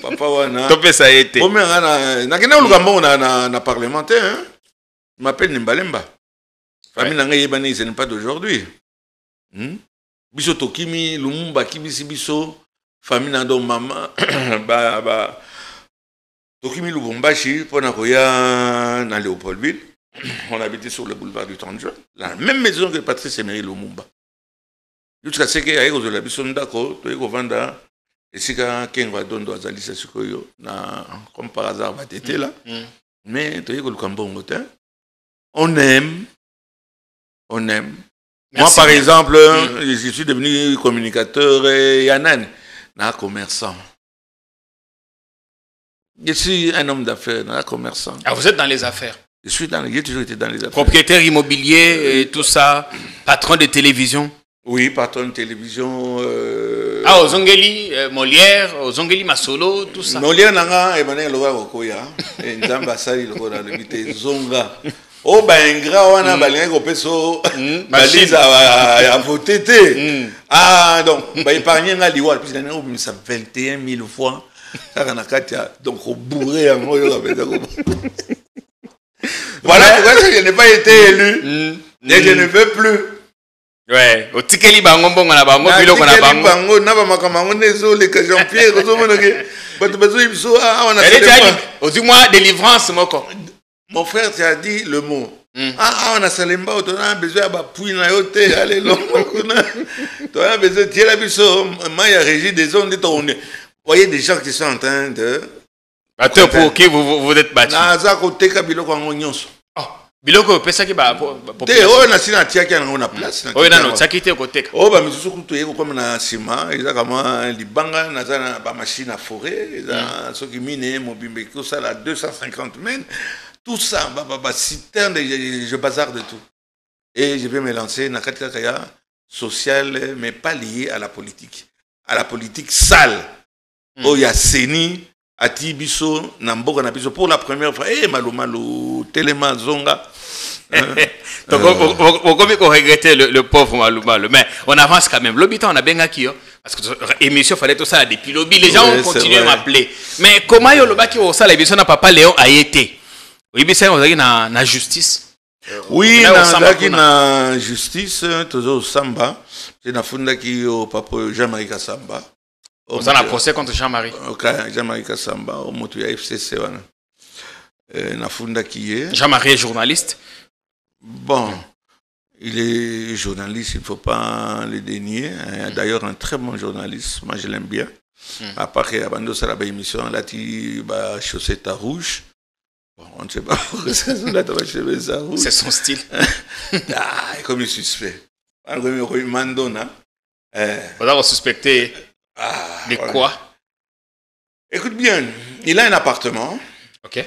papa wana topesa été o me ngana na kena lukambo na parlementaire hein m'appelle Nimbalemba. Famille nanga yebani ce n'est pas d'aujourd'hui. Biso tokimi Lumumba kibisi biso famille nando mama tokimi Lubumbashi pona koya na Léopoldville. On habitait sur le boulevard du 30 juin, la même maison que Patrice Emery Lumumba. Jusqu'à ce que ayo zo la biso ndako toyeko vanda esika kenga dondo azalisa sikoyo na comme par hasard batete là. Mais toyeko lukambo ngote. On aime. Merci. Moi, par exemple, je suis devenu communicateur et Yanan, un commerçant. Je suis un homme d'affaires, un commerçant. Ah, vous êtes dans les affaires? J'ai toujours été dans les affaires. Propriétaire immobilier et tout ça, patron de télévision? Oui, patron de télévision. Ah, Ozongeli, Molière, Ozongeli Masolo, tout ça. Molière nanga Emmanuel Loga Kokoya. Et Nzamba Sali Loga le mité Zonga. Oh ba ingra wana balinga ko peso baliza ya voter. Ah donc ba épargner nga liwa puis il a ça 21 000 fois. Ça na katia donc au bourré en yo la voilà pourquoi je n'ai pas été élu. Et je ne veux plus. Ouais, au tikeli bango bongo na bango biloko na bango. Bango na ba makamango nezo le ka Jean-Pierre zo monake. Bato bazo ibiso on a fait dis-moi délivrance moko. Mon frère tu as dit le mot. On a salemba on a besoin ba pouille na yote allez longo kuna. Tu as besoin de la biso maya régie des ondes de voyez des gens qui sont en train de bateau pour qui vous êtes battu. Na za ko teka biloko ngo nyonso. Biloko pesa ki ba te o na sina tia ki na place na. O na no tsakite ko teka. O ba misusu kutu yeko comme na ciment, eza kama libanga na za ba machine à forer, eza soki mine mobimbe ko ça la 250 mètres. Tout ça ba citerne je bazar de tout. Et je vais me lancer na katika kaya social mais pas lié à la politique sale. Oh ya seni ati biso na mboka na biso pour la première fois Malou Telema Zonga. Donc on regretter le pauvre Malou, mais on avance quand même. L'habitant on a bien qui parce que l'émission fallait tout ça depuis lobby les gens ont continué à m'appeler. Mais comment yo lobaki au ça l'émission na papa Léon a été. Oui bien ça on a na justice. Oui na justice toujours Samba, c'est na funda qui au papa Jean-Marie Kassamba. On a un procès contre Jean-Marie. Ok, Jean-Marie Kassamba, au motu ya FCC. Na funda qui est. Jean-Marie est journaliste. Bon, il est journaliste, il ne faut pas le dénier. D'ailleurs, un très bon journaliste, moi je l'aime bien. À part qu'il y a une émission, là, tu vas chaussette à rouge. Bon, on ne sait pas pourquoi c'est rouge. C'est son style. Comme il suspect. Mandona. On va suspecter. De quoi? Écoute bien, il a un appartement. Ok.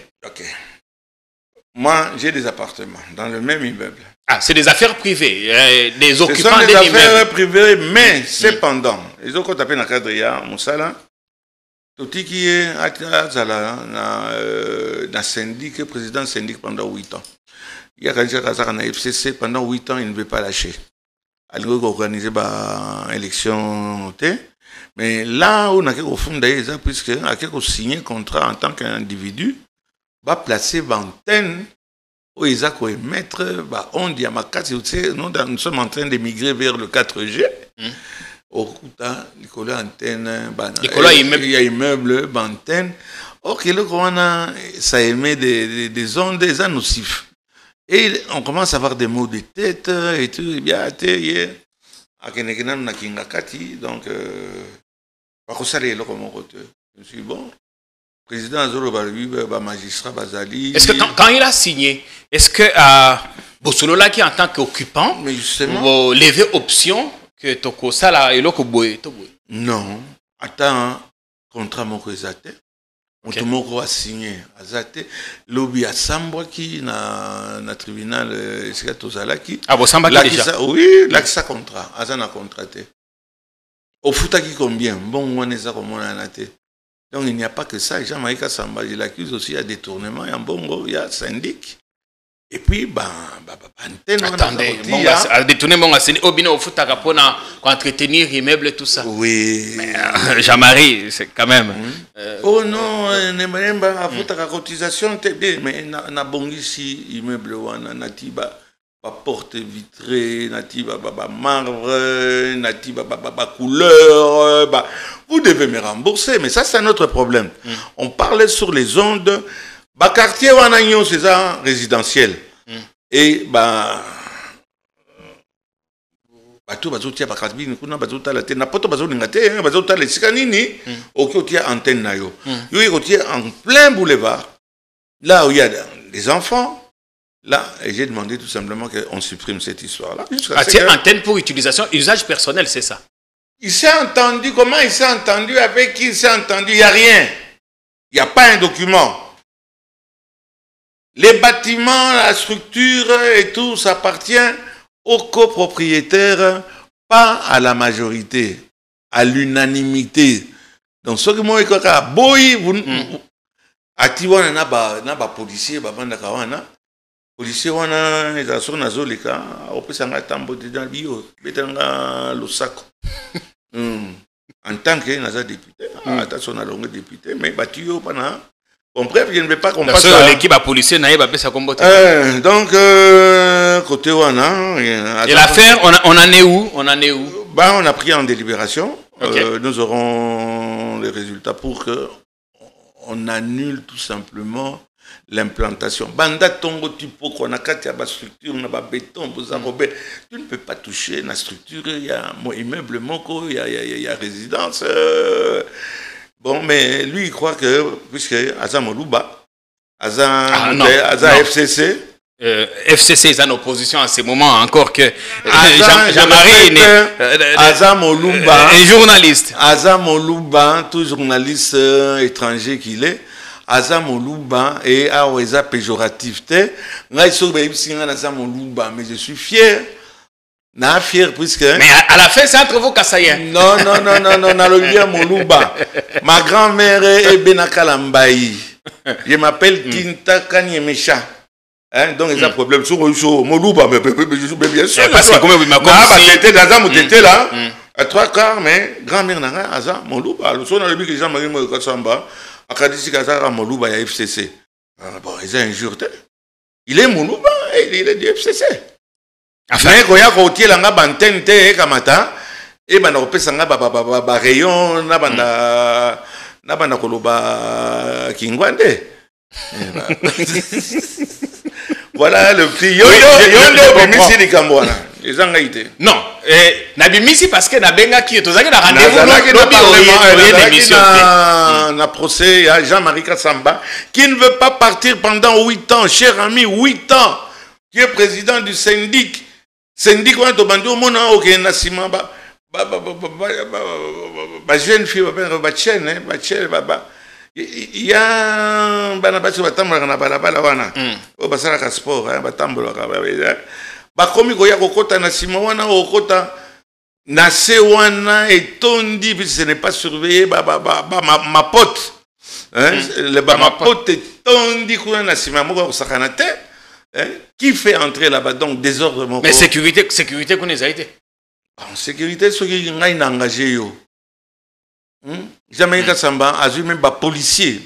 Moi, j'ai des appartements dans le même immeuble. Ah, c'est des affaires privées, des occupants des affaires privées, mais cependant, ils ont tapé dans le cadre de Moussala. Tout qui est dans syndic, président syndic pendant 8 ans. Il y a quelqu'un qui a un FCC pendant 8 ans, il ne veut pas lâcher. Il a organisé une élection. Mais là où on a au fond d'ailleurs, puisque on a signé un contrat en tant qu'individu, va placer l'antenne où ils ont émettre, on dit à ma case, nous sommes en train d'émigrer vers le 4G. Au coup de antenne, il y a immeuble, antenne. Ok, là, ça émet des ondes, des nocifs. Et on commence à avoir des maux de tête et tout. Et bien, donc, je me suis dit, bon, président Zoro magistrat Bazali. Est-ce que quand il a signé, est-ce que Bosolola qui en tant qu'occupant, vous levez option que Toko Sala et Loko Boye? Non, attends, contrat mon Zate. On a signé Azate. Lobby à Sambwa qui na tribunal Tozalaki. Ah, bon, Samba qui déjà? Oui, là, ça contrat. Azana contraté. Au foot qui combien? Bon, on est ça comme on a noté. Donc il n'y a pas que ça. Jean-Marie Kassamba, je l'accuse aussi à détournement. Il y a un bongo, il y a syndic. Et puis, antenne. Attendez, détournement, c'est au foot pour entretenir immeuble et tout ça. Oui. Mais Jean-Marie, c'est quand même. Oh non, à foot à cotisation, mais na bongi si immeuble wana natiba. Porte vitrée, native, marbre, native, couleur. Vous devez me rembourser, mais ça, c'est un autre problème. On parlait sur les ondes. Quartier Wanagnon, c'est ça, résidentiel. Et tout bazotia bakatbi kuna bazota la tête na poto bazolingate bazota le sikanini okotia antenne na yo. Yo okotia en plein boulevard. Là où il y a des enfants. Là, j'ai demandé tout simplement qu'on supprime cette histoire-là. Antenne pour utilisation, usage personnel, c'est ça. Il s'est entendu, comment il s'est entendu, avec qui il s'est entendu, il n'y a rien. Il n'y a pas un document. Les bâtiments, la structure et tout, ça appartient aux copropriétaires, pas à la majorité. à l'unanimité. Donc, ce que moi, boy, vous, ati wana na ba policier ba banda kawana policier wana eza so na zoleka opesa nga tambo de dans bio betanga losako en tant que naza député attention na longue député mais batio pana bon bref je ne vais pas qu'on passe à l'équipe à policier na yeba pesa kombo donc côté wana et l'affaire on en est où bah on a pris en délibération okay. Nous aurons les résultats pour que on annule tout simplement l'implantation. Banda tongo tipo qu'on a quatre ya structure, on a béton, tu ne peux pas toucher la structure. Il y a mon immeuble, il y a résidence. Bon, mais lui il croit que puisque Aza Moluba, Aza FCC. FCC est en opposition à ce moment encore que Jean-Marie Aza Moluba est journaliste. Aza Moluba, tout journaliste étranger qu'il est, Aza Moluba et Aweza péjoratif. Mais je suis fier. Puisque... Mais à la fin, c'est entre vous, Kassayen. Non, Moluba. Ma grand-mère est Benakalambaï. Je m'appelle Kinta Kanyemesha. Hein, donc, il y a un problème sur Moluba, mais bien sûr. Parce que comme vous m'avez dit, là, à 3/4, mais grand-mère n'a Aza Moluba. Le son a le but que Jean-Marie Moukasamba, à Kadisi Kazara Moluba, il y a FCC. Bon, ils ont injuré. Il est Moluba, il est du FCC. Mais quand il y a côté là, bantente kamata, et ben on peut s'engager ba rayon, na banda koloba kingwande. Voilà le prix. Non, Nabimisi parce que Nabenga qui est aux aguets, rendez-vous na procès, il y a Jean-Marie Kassamba qui ne veut pas partir pendant 8 ans, cher ami, 8 ans, qui est président du syndic. Syndic, on a demandé au monde, ok, Nassima, jeune fille, il y a banabati batambula na balabala wana o basala ka sport batambula ka ba komi ko ya kokota na sima wana okota na se wana etondi puis ce n'est pas surveillé ma pote le ma pote etondi kuna na sima moko sakana te qui fait entrer là-bas donc désordre moko mais sécurité qu'on les a été en sécurité ce qui ngai na engagé yo Jean-Marie Kassamba a vu même pas policier.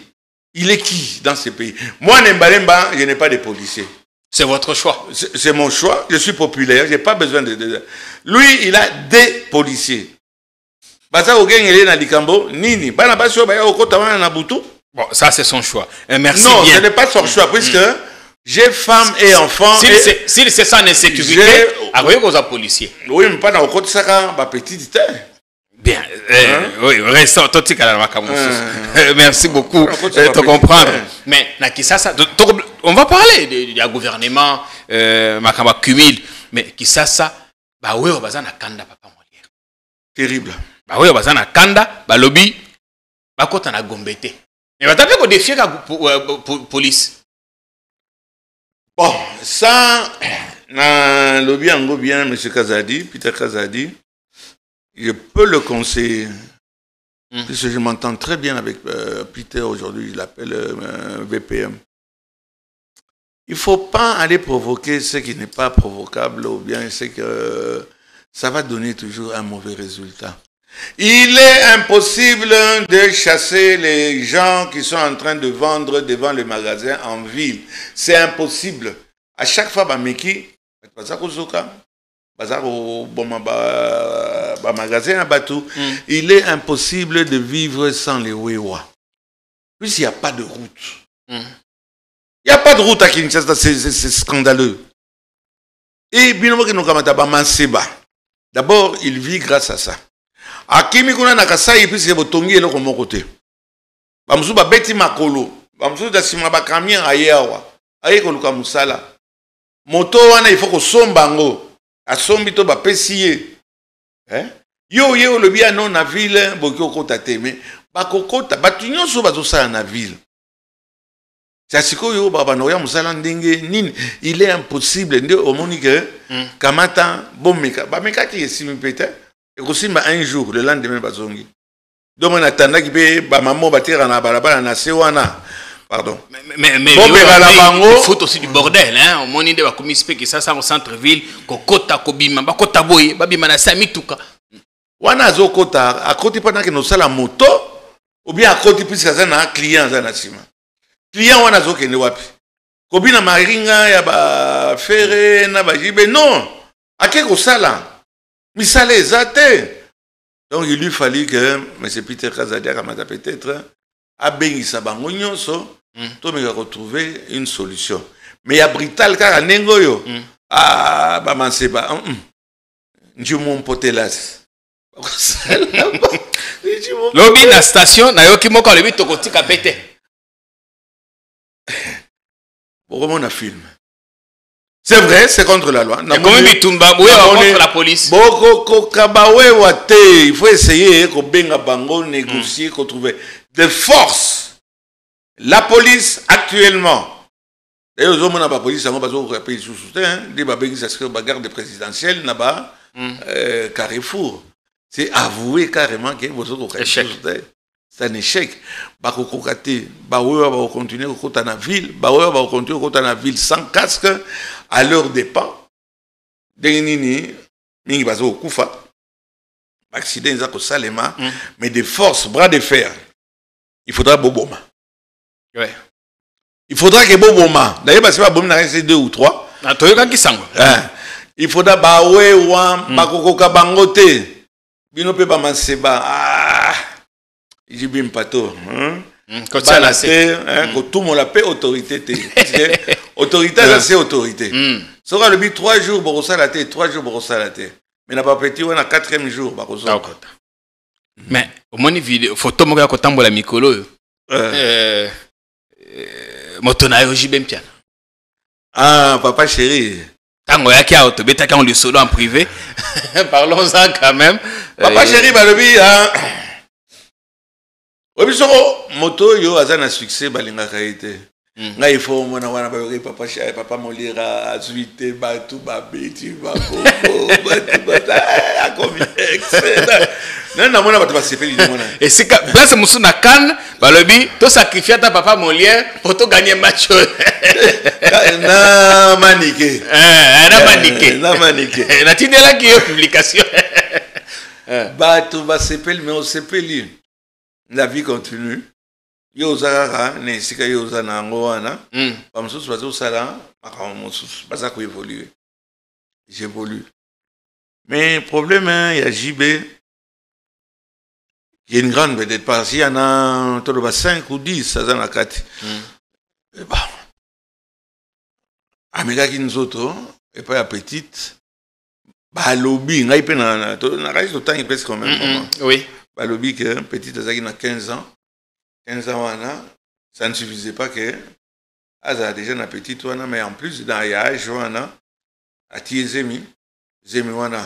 Il est qui dans ce pays? Moi, Nembalemba, je n'ai pas de policier. C'est votre choix. C'est mon choix. Je suis populaire. Je n'ai pas besoin de... Lui, il a des policiers. Baza Ogen, il est dans Likambo. Nini. Bon, ça, c'est son choix. Merci. Non, bien. Ce n'est pas son choix, puisque j'ai femme et enfant. S'il c'est ça, l'insécurité, à quoi vous êtes policier? Oui, mais pas dans le côté ça, ma petite. Bien, oui, restons tout merci beaucoup de comprendre. Mais Nakisasa, on va parler du gouvernement, Makamba cumul, mais Kisasa, bah oui, on va na kanda papa Molière. Terrible. Bah oui, on va na kanda, bah lobby, bah quand on a gombete. Mais va taper qu'on défie la police. Bon, ça, na lobby en go bien, M. Kazadi, Peter Kazadi. Je peux le conseiller, puisque je m'entends très bien avec Peter aujourd'hui, je l'appelle VPM. Il ne faut pas aller provoquer ce qui n'est pas provocable, ou bien c'est que ça va donner toujours un mauvais résultat. Il est impossible de chasser les gens qui sont en train de vendre devant le magasin en ville. C'est impossible. À chaque fois, magasin à Batou, il est impossible de vivre sans les Wewa. Puisqu'il n'y a pas de route. Il n'y a pas de route à Kinshasa, c'est scandaleux. Et d'abord, il vit grâce à ça. À Kimikuna Nakasai, puis c'est Botongi et le Romo côté. Bamzouba Beti Makolo, Bamzouba Simaba Kamien Ayawa, Ayekoluka Musala. Moto wana, il faut que sombango. Asombi to ba pesiye. Yo le bien non na ville bokyo kota teme ba kokota batunyo so bazosala na ville. Sasiko yo baba noya musala ndenge nini il est impossible nde omoni que kamata bomeka ba meka ki esimi pete Et aussi, un jour, le lendemain, bazongi. Donc, on attendait que ma maman batira na balabala na sewana. Pardon. Mais il faut aussi du bordel, hein. Au monde de la commission qui ça au centre-ville, kokota kobima, bakota boy, babima na samituka. Wana zo kota, à côté pendant que nous sommes la moto, ou bien à côté puisque ça na client za na sima. Client wana zo kende wapi. Kobina maringa ya ba ferre na ba jibe non. Akeko sala. Misale zate. Donc il lui fallut que M. Peter Kazadia Kamata peut-être a béni sa bango nyonso, to me retrouver une solution. Mais il y a Brital car nengoyo ah ba manseba. Ndiou mon potelas. Lobi na station na yoki moko lebi tokotika pété. Pourquoi on a film? C'est vrai, c'est contre la loi. Et comment Bitumba contre la police? Il faut essayer de benga bango négocier, de trouver des forces. La police actuellement. D'ailleurs, la police a pas pays sous soutien. Des babés qui s'inscrivent à la garde présidentielle là-bas, Carrefour. C'est avouer carrément que vous autres c'est un échec. Bako kokate, baoué va continuer au côté de la ville, baoué va continuer au côté de la ville sans casque à leur dépens. Denini, mingi bazo kufa. Accident zako salema, mais des forces, bras de fer. Il faudra Boboma. Ouais. Il faudra que Boboma. D'ailleurs, parce que Boboma reste 2 ou 3. Il faudra baoué ou bako koka bangote. Binope ba manseba. Ah. J'ai bien pato. Quand ça la c'est quand tout le monde l'appelle autorité. Autorité, c'est autorité. Sera le but 3 jours pour la tête, 3 jours pour la tête. Mais n'a pas petit, on a 4e jour. Mais au moins, vidéo, photo, moi, quand on la micolo, motona yoji ben pian. Ah, papa chéri. Tango yaki a autobeta quand on le solo en privé. Parlons-en quand même. Papa chéri, bah le but, hein. Obisoro moto yo azana succès balinga kaité. Nga il faut mona wana ba papa chéri papa molira azuité ba tout ba beti ba koko ba tout ba comme excellent. Non na mona ba tout sepeli mona. Et c'est que place musu na kan ba lobi to sacrifier ta papa Molière pour to gagner match. Na maniqué. Na maniqué. Na maniqué. Na tinela qui est publication. Ba tout ba sepeli mais on sepeli. La vie continue. Yozara, Nesika Yozana, Ngoana, Pamsus Bazo Sala, Makamosus, Bazako évolue. J'évolue. Mais le problème, il y a JB, qui est une grande vedette, parce qu'il y en a 5 ou 10, ça dans la 4. Et bah, Amega Kinzoto, et pas la petite, bah, lobby, n'a pas na raison de temps, il presque quand même. Oui. Balobi que petit Azaki a 15 ans. 15 ans, ça ne suffisait pas que Aza déjà un petit wana, mais en plus dans l'âge wana, à Tiezemi, Zemi wana,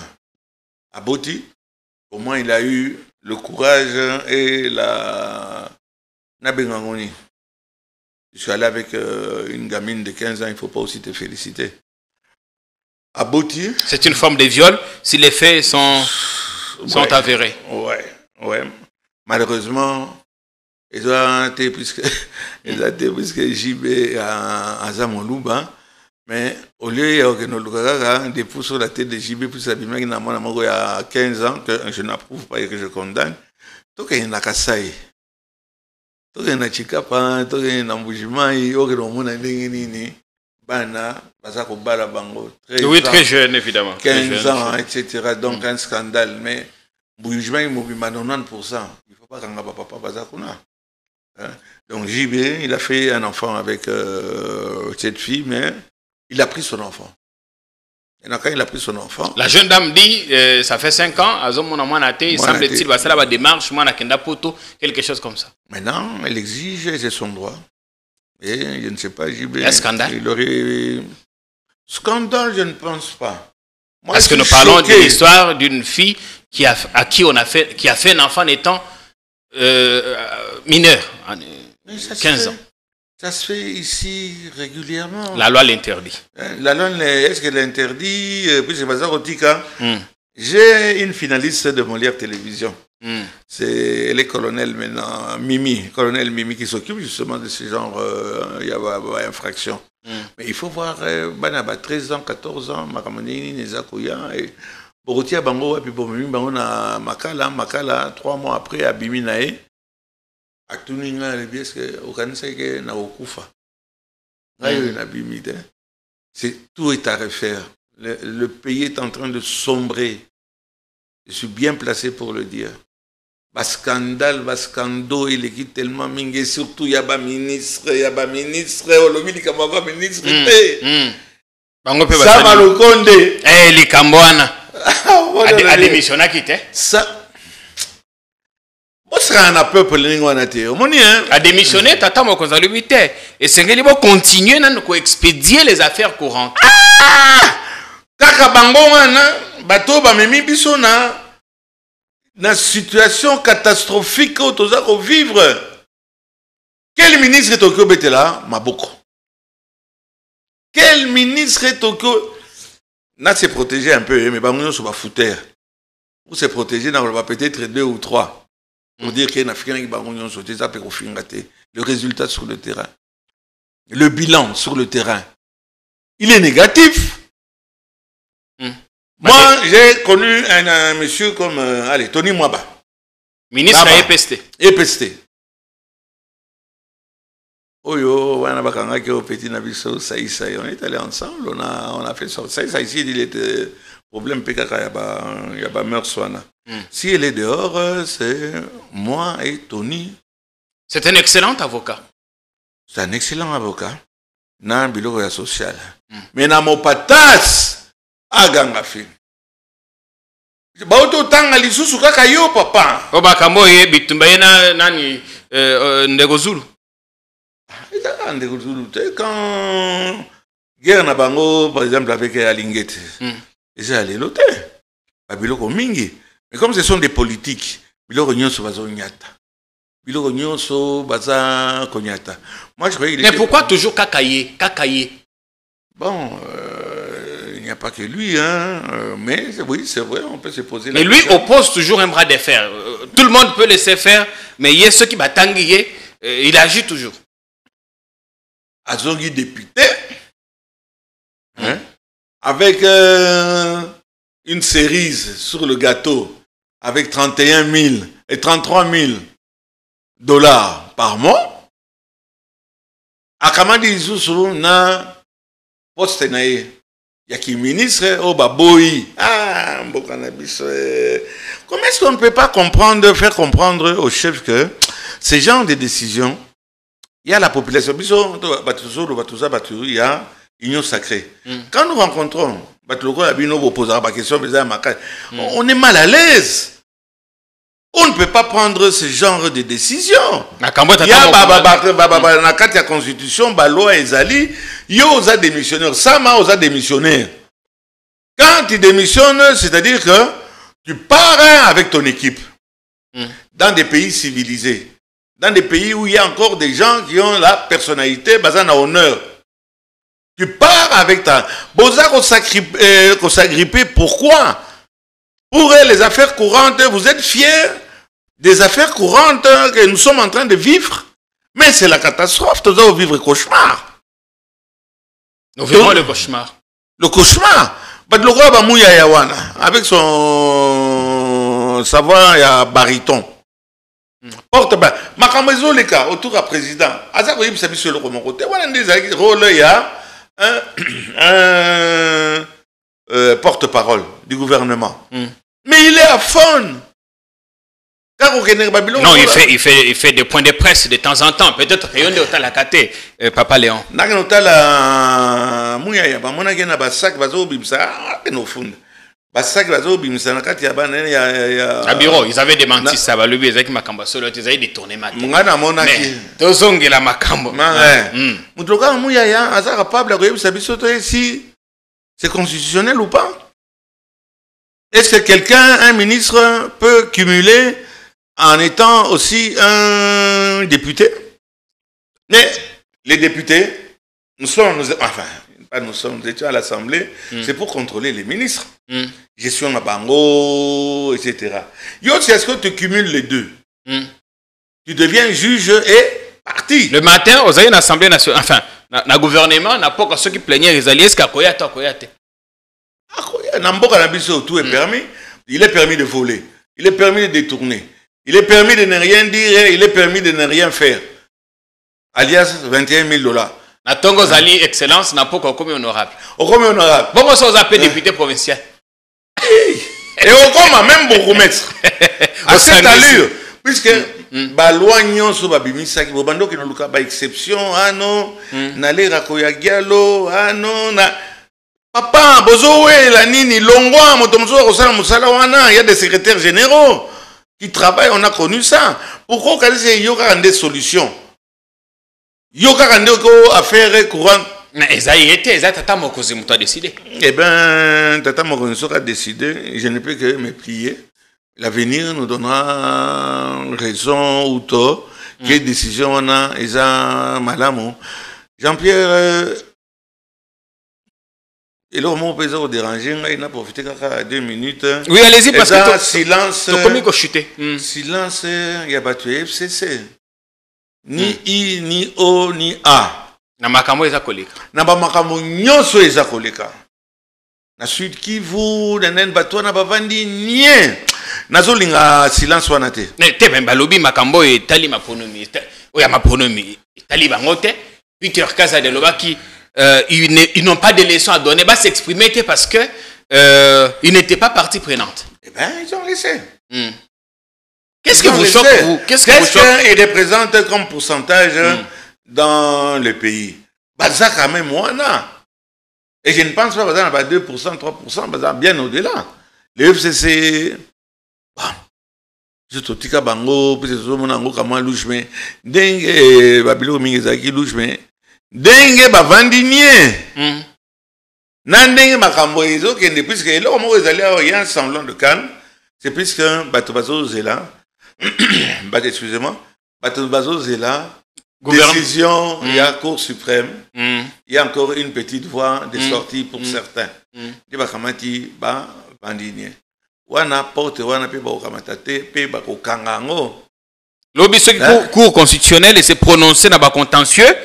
à Boti, au moins il a eu le courage et la Nabengangoni. Je suis allé avec une gamine de 15 ans, il ne faut pas aussi te féliciter. À Boti. C'est une forme de viol si les faits sont avérés. Ouais. Ouais, malheureusement, ils ont été puisque JB à Zamolouba, mais au lieu de nous des pouces sur la tête de JB, puis ça il y a 15 ans que je n'approuve pas et que je condamne. Donc il y a un Kassai, donc il y a un Chikapa, donc il y a un Mboujima, il y a un Nini, Bana, Bazako Bala Bango. Oui, très jeune évidemment. 15 ans, etc. Donc un scandale, mais. Bougement, il m'a 90%. Il ne faut pas qu'un papa Bazakuna. Donc JB, il a fait un enfant avec cette fille, mais il a pris son enfant. Et quand il a pris son enfant. La jeune dame dit, ça fait 5 ans, il semble-t-il, va faire la démarche, quelque chose comme ça. Maintenant, elle exige, c'est son droit. Et je ne sais pas, JB. Il y a un scandale. Il aurait. Scandale, je ne pense pas. Moi, parce que nous parlons de l'histoire d'une fille qui a fait un enfant étant mineur, 15 ans. Ça se fait ici régulièrement. La loi l'interdit. La loi, est-ce qu'elle l'interdit? Puis c'est pas ça, Rotika. J'ai une finaliste de Molière Télévision. C'est les colonels maintenant, colonel Mimi qui s'occupe justement de ce genre d'infraction. Mais il faut voir, 13 ans, 14 ans, Makamanini, Nezakoya, et Borotia Bango, et puis Bomimi Bango na Makala, 3 mois après, à Biminae, à Tuninga, les biais, au Kanseke, na Okufa. Tout est à refaire. Le pays est en train de sombrer. Je suis bien placé pour le dire. Scandale, scandale, il est tellement mingue, surtout il y a des ministres, Olomini Kamava ministre, ça va le conde. Eh, les Kamboana. A démissionné qui était? Ça. Moi, c'est un peuple linguanaté. A démissionné, tata mo konzalubité. Et c'est que il continuer à expédier les affaires courantes. Kaka bango wana, bato ba memi biso na situation catastrophique où tu as vivre. Quel ministre est au Betela? Maboko. Quel ministre est au N'a se protéger un peu, mais bango sur ba fouter. Ou se protéger dans peut-être 2 ou 3. Pour dire qu'il y a un Africain qui bango sur des appels au fingaté. Le résultat sur le terrain. Le bilan sur le terrain. Il est négatif. Moi, j'ai connu un monsieur comme Tony Mwaba. Ministre à EPST. EPST. On est allé ensemble, on a fait ça. Ça ici, il était problème PKK, il y a pas meurs soana. Si elle est dehors, c'est moi et Tony. C'est un excellent avocat. C'est un excellent avocat. Dans le bureau social. Mais dans mon patas, aganga film. Baoto tanga lisusu kaka yo papa. Oba kambo ye bitumba yena nani ndegozulu. Ita ndegozulu te quand guerre na bango par exemple avec Alingete. Ils allaient l'hôtel. Babiloko mingi. Mais comme ce sont des politiques, biloko nyonso bazo nyata. Biloko nyonso baza konyata. Moi je croyais. Mais pourquoi toujours Kakaye? Bon, il n'y a pas que lui, hein. Mais oui, c'est vrai, on peut se poser la question. Mais lui oppose toujours un bras de fer. Tout le monde peut laisser faire, mais il y a ceux qui battent, il agit toujours. Azongi député, hein, avec une cerise sur le gâteau, avec 31 000 et 33 000 $ par mois. Akamadi Zoussou na poste nae. Il y a qui ministre au baboui. Ah, comment est-ce qu'on ne peut pas comprendre, faire comprendre aux chefs que ces genres de décisions, il y a la population, il y a union sacrée. Quand nous rencontrons, on est mal à l'aise. On ne peut pas prendre ce genre de décision. Il y a la constitution, la loi Ezali, il y a des démissionnaires. Sama a démissionnaire. Quand tu démissionnes, c'est-à-dire que tu pars avec ton équipe dans des pays civilisés, dans des pays où il y a encore des gens qui ont la personnalité basée en honneur. Tu pars avec ta... Bozar s'agripper, pourquoi? Pour les affaires courantes, vous êtes fiers des affaires courantes que nous sommes en train de vivre? Mais c'est la catastrophe, nous allons vivre le cauchemar. Nous vivons le cauchemar. Le cauchemar. Avec son savoir, il y a baryton. Porte bas. Makambezo les cas autour à président. Azako yib sabi sur le mon côté. Voilà des rôles il y a un porte-parole du gouvernement. Mais il est à fond. Non, il fait des points de presse de temps en temps. Peut-être qu'il y a un kate, Papa Léon. À bureau, ils avaient démenti ça. Le ils avaient détourné ma tête. C'est constitutionnel ou pas? Est-ce que quelqu'un, un ministre, peut cumuler en étant aussi un député? Mais les députés, nous étions à l'Assemblée, c'est pour contrôler les ministres. Gestion na bango, etc. Yo, c'est est-ce que tu cumules les deux? Tu deviens juge et parti. Le matin, aux une assemblée nationale, enfin, na gouvernement, n'a pas ceux qui plaignaient les alliés, qu'à Koyate. Namboka Nabiso, tout est permis. Il est permis de voler. Il est permis de détourner. Il est permis de ne rien dire. Il est permis de ne rien faire. Alias 21 000 $. Na Tongo Zali, excellence, n'a pas comme honorable. Au comme honorable. Bon, on s'en appelle député provincial. Et au comme même beaucoup maître. À cette allure. Puisque, ba loi nyonso ba bimisa ki bobando ki no luka ba exception, ah non, na le rakoya gialo, ah non, na papa, bozowe la nini longwa motomzo kosala musala wana, il y a des secrétaires généraux qui travaillent, on a connu ça. Pourquoi quand c'est yoka des solutions? Yoka rende ko affaire courante. Mais Esaïe était, Esaïe tata mokozi muto a décidé. Eh ben, tata mokozi a décidé, je ne peux que me prier. L'avenir nous donnera raison ou tort. Quelle décision on a, Esa Malamo. Jean-Pierre, et là, mon pèse au déranger, il a profité qu'à 2 minutes. Oui, allez-y, parce que silence. Silence, il n'y a pas de FCC. Ni I, ni O, ni A. Na makambo eza koleka. Na ba makambo nyonso eza koleka. Na Sud Kivu, na nen bato na bavandi nien. Nazolinga silence wana te. Te ben balobi makambo etali maponomi. Oya maponomi. Etali bangote. Peter Kaza de Lobaki, ils n'ont pas de leçons à donner. Bah s'exprimer parce que ils n'étaient pas partie prenante. Eh ben ils ont laissé. Qu'est-ce que vous choque vous? Qu'est-ce qu'ils représentent comme pourcentage dans le pays? Baza quand même moi là. Et je ne pense pas que bah 2%, 3%, bah bien au-delà. Le FCC, je te dis que bango, puis c'est mon ango comme louche mais dengue babilo mingezaki louche mais dengue ba vandinier. Nandenge makambo ezo kende puisque là au moins ils allaient il y a un semblant de calme. C'est puisque bato bazo zela excusez-moi, bato bazo zela décision, il y a Cour suprême, il y a encore une petite voie de sortie pour certains. Il va kamati ba vandinier. Wana porte wana pe ba kamatate pe ba ko kangango. Lobi ce cour constitutionnel et s'est prononcé dans ba contentieux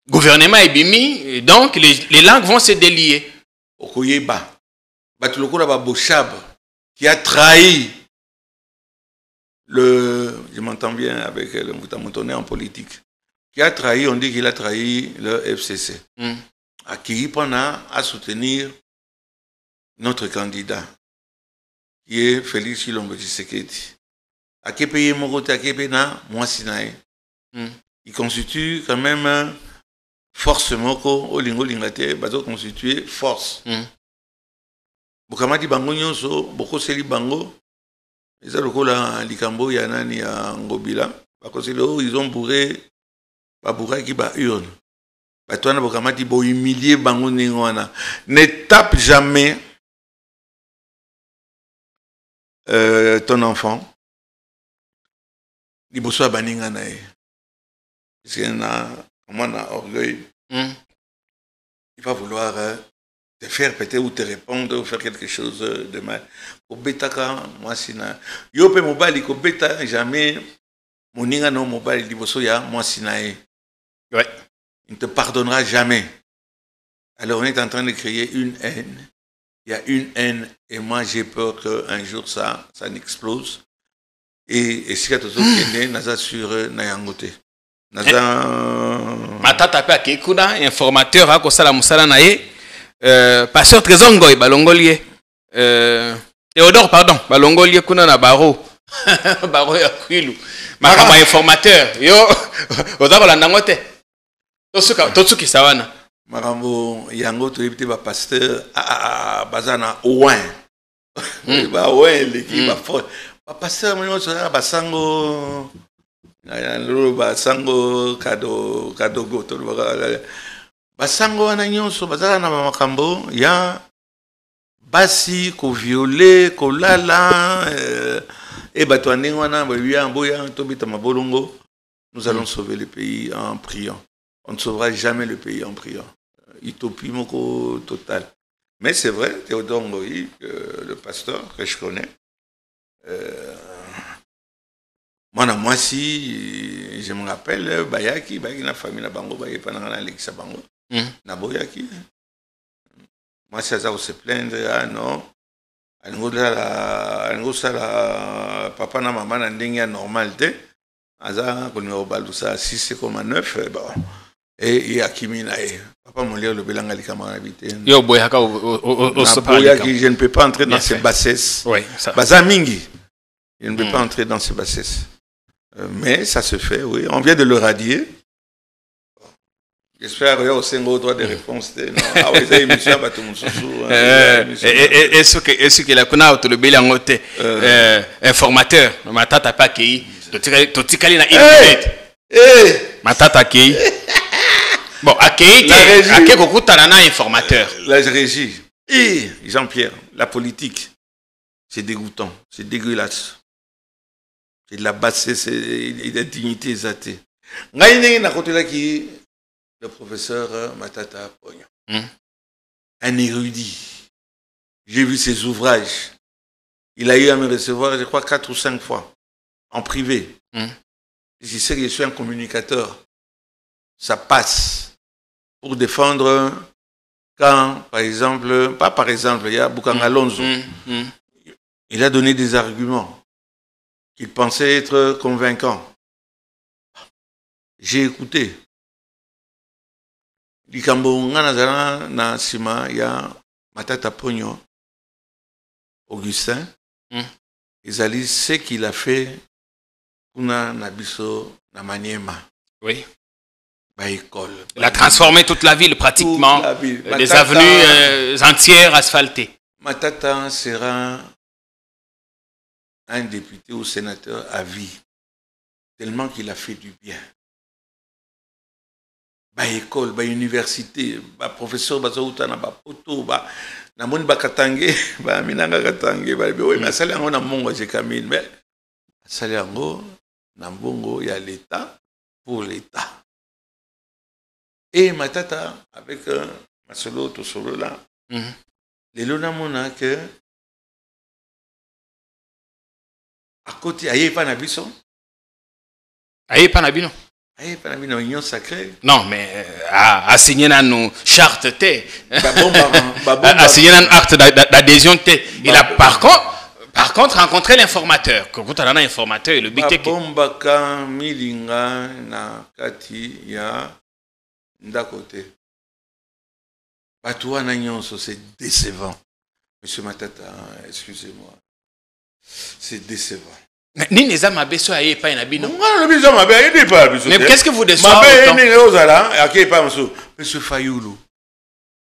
gouvernement est bimi donc les langues vont se délier. Okoyeba. Batuloko ba Bochab qui a trahi je m'entends bien avec le Moutamotoné en politique, qui a trahi, on dit qu'il a trahi le FCC, à qui pendant à soutenir notre candidat, qui est Félix Chilombo Tshisekedi. À quel pays mon côté, à quel pays na moi Sinaï. Il constitue quand même force moko au lingo lingate, bazo constituer force. Bokamati bango nyonso, boko seli bango. Ils ont le likambo ya nani ya ngobila parce que ils ont bourré ba bourré qui ba urne ba toi na bokamati bo humilier bango ningwana ne tape jamais ton enfant liboso ya baninga na ye c'est un orgueil il va vouloir te faire péter ou te répondre ou faire quelque chose de mal. Au bêta, moi, sina. Yo pe mobile, ko bêta, jamais. Moninga no mobile, liboso ya, moi, sinae. Ouais. Il ne te pardonnera jamais. Alors, on est en train de créer une haine. Il y a une haine, et moi, j'ai peur qu'un jour, ça n'explose. Et si tu as naza sur Nayangote. Naza. Matata pe akekuna, informateur, à Kosala Moussala Naye. Pasteur Trésongoy, Balongolier. Théodore, pardon, Balongolier kuna na baro. Baro ya kwilu. Makama informateur. Yo, oza kolanda ngote. Totsuki sawana. Makambo yango to yebite ba pasteur bazana ouin. Ba ouin leki ba fort. Ba pasteur mo so ba sango ba sango kado goto ba basango wana nyonso bazala na makambo ya basi ko violer ko lala et bato ndenge wana boya boya to bita mabolongo. Nous allons sauver le pays en priant. On ne sauvera jamais le pays en priant. Utopie moko total. Mais c'est vrai, Théodore Ngoï, le pasteur que je connais, moi si je me rappelle, Bayaki, na famille na bango, Bayaki, na l'église bango, na Boyaki. Moi si ça se plaindre, ah non, la papa na maman na ndenge normalité, aza ko numéro balusa 6,9 bon. Et Yakimi nae, papa mon lire le belanga likama habité. Yo Boyaka je ne peux pas entrer dans ces bassesses. Oui, ça. Bazamingi. Je ne peux pas entrer dans ces bassesses. Mais ça se fait, oui. On vient de le radier. J'espère qu'il y a aussi un droit de réponse. Ah oui, c'est émission à tout le monde. Est-ce que la kuna auto le belangote informateur, ma tata pas qui, totikali na internet. Ma tata qui. Bon, accueilli, informateur. La régie. Et Jean-Pierre, la politique, c'est dégoûtant, c'est dégueulasse. C'est de la bassesse et de la dignité exaltée. Le professeur Matata Pogno. Un érudit. J'ai vu ses ouvrages. Il a eu à me recevoir, je crois, 4 ou 5 fois, en privé. Je sais que je suis un communicateur. Ça passe pour défendre quand, par exemple, pas par exemple, il y a Bukanga Alonso. Il a donné des arguments qu'il pensait être convaincants. J'ai écouté. Likambo Nganazana na Sima, il y a Matata Pogno, Augustin. Ils ce qu'il a fait pour Nabiso Namaniema. Oui. École. Il a transformé toute la ville pratiquement. La ville. Les avenues entières asphaltées. Matata sera un député ou sénateur à vie. Tellement qu'il a fait du bien. École, université, professeur Bazaoutana, Poto, Namon Bakatangé, Minanga Katangé, oui, mais Saliango n'a mongo j'ai Camille, mais Saliango, Nambongo, il y a l'État pour l'État. Et Matata, avec Masolo, tout solo là, les Lonamona que à côté, aïe pas Nabiso. Aïe pas Nabino. Aïe pas Nabino, union sacrée. Non, mais à signer nos chartes T. À signer un acte d'adhésion T. Il a par contre rencontré l'informateur. Quand on a un informateur, il le big tech. Bombaka milinga na kati ya ndakote. Batouana nyonso, c'est décevant. Monsieur Matata, excusez-moi. C'est décevant. Ni les âmes abesso aye pas inabino. Non, le bizarre m'a bien aidé pas. Mais qu'est-ce que vous décevez? Monsieur Fayoulou,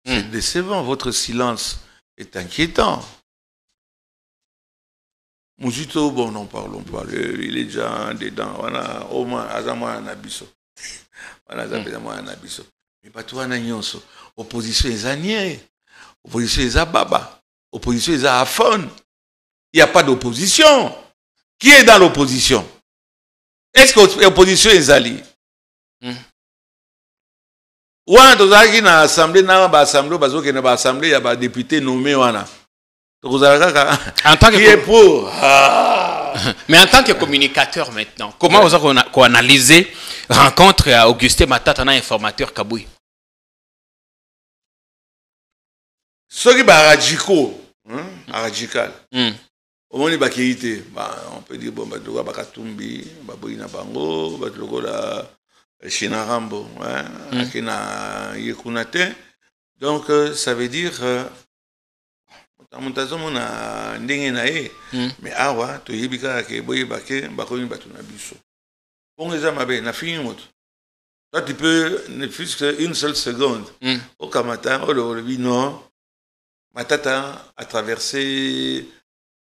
c'est décevant. Votre silence est inquiétant. Mouzito, bon, n'en parlons pas. Il est déjà dedans. On a au moins Azama un abisso. On a un abisso. Mais pas toi, Nagnonso. Opposition est Zanier. Opposition est Zababa. Opposition est Afon. Il n'y a pas d'opposition. Qui est dans l'opposition? Est-ce que l'opposition est Zali? Ou en tout cas, il y a l'assemblée, il y a l'assemblée, il y a des députés nommés. En tant que pour. Mais en tant que communicateur maintenant, comment vous avez analysé rencontre à Augustin Matata, un informateur Kaboui? Ce qui est radical. Au moins, on peut dire, bon, Bakatumbi, Baboina Bango, Batlogola, Chinarambo, Akina Yekunate. Donc, ça veut dire, mais awa, tu yibika, ke boye bake, bakomi batuna biso. Bon, les amis, na fini moto. Toi, tu peux, ne fût-ce qu'une seule seconde, au Kamata, au Lorobi, non, Matata a traversé.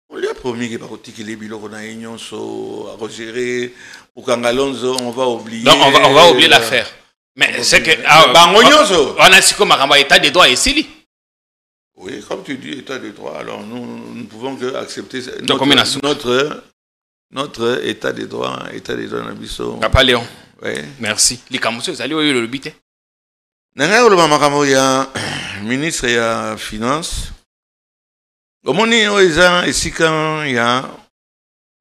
On lui a promis qu'il va retirer biloko na union so à regérer au Kangalonzo, on va oublier. Donc on va oublier l'affaire. Mais c'est que on a si comme un état de droit ici. Oui, comme tu dis état de droit, alors nous ne pouvons que accepter notre état de droit na biso. Papa Léon. Oui. Merci. Les camoufleurs, vous allez le bité. Nanga le makambo ya ministre ya finance. Au moment où ici quand il y a,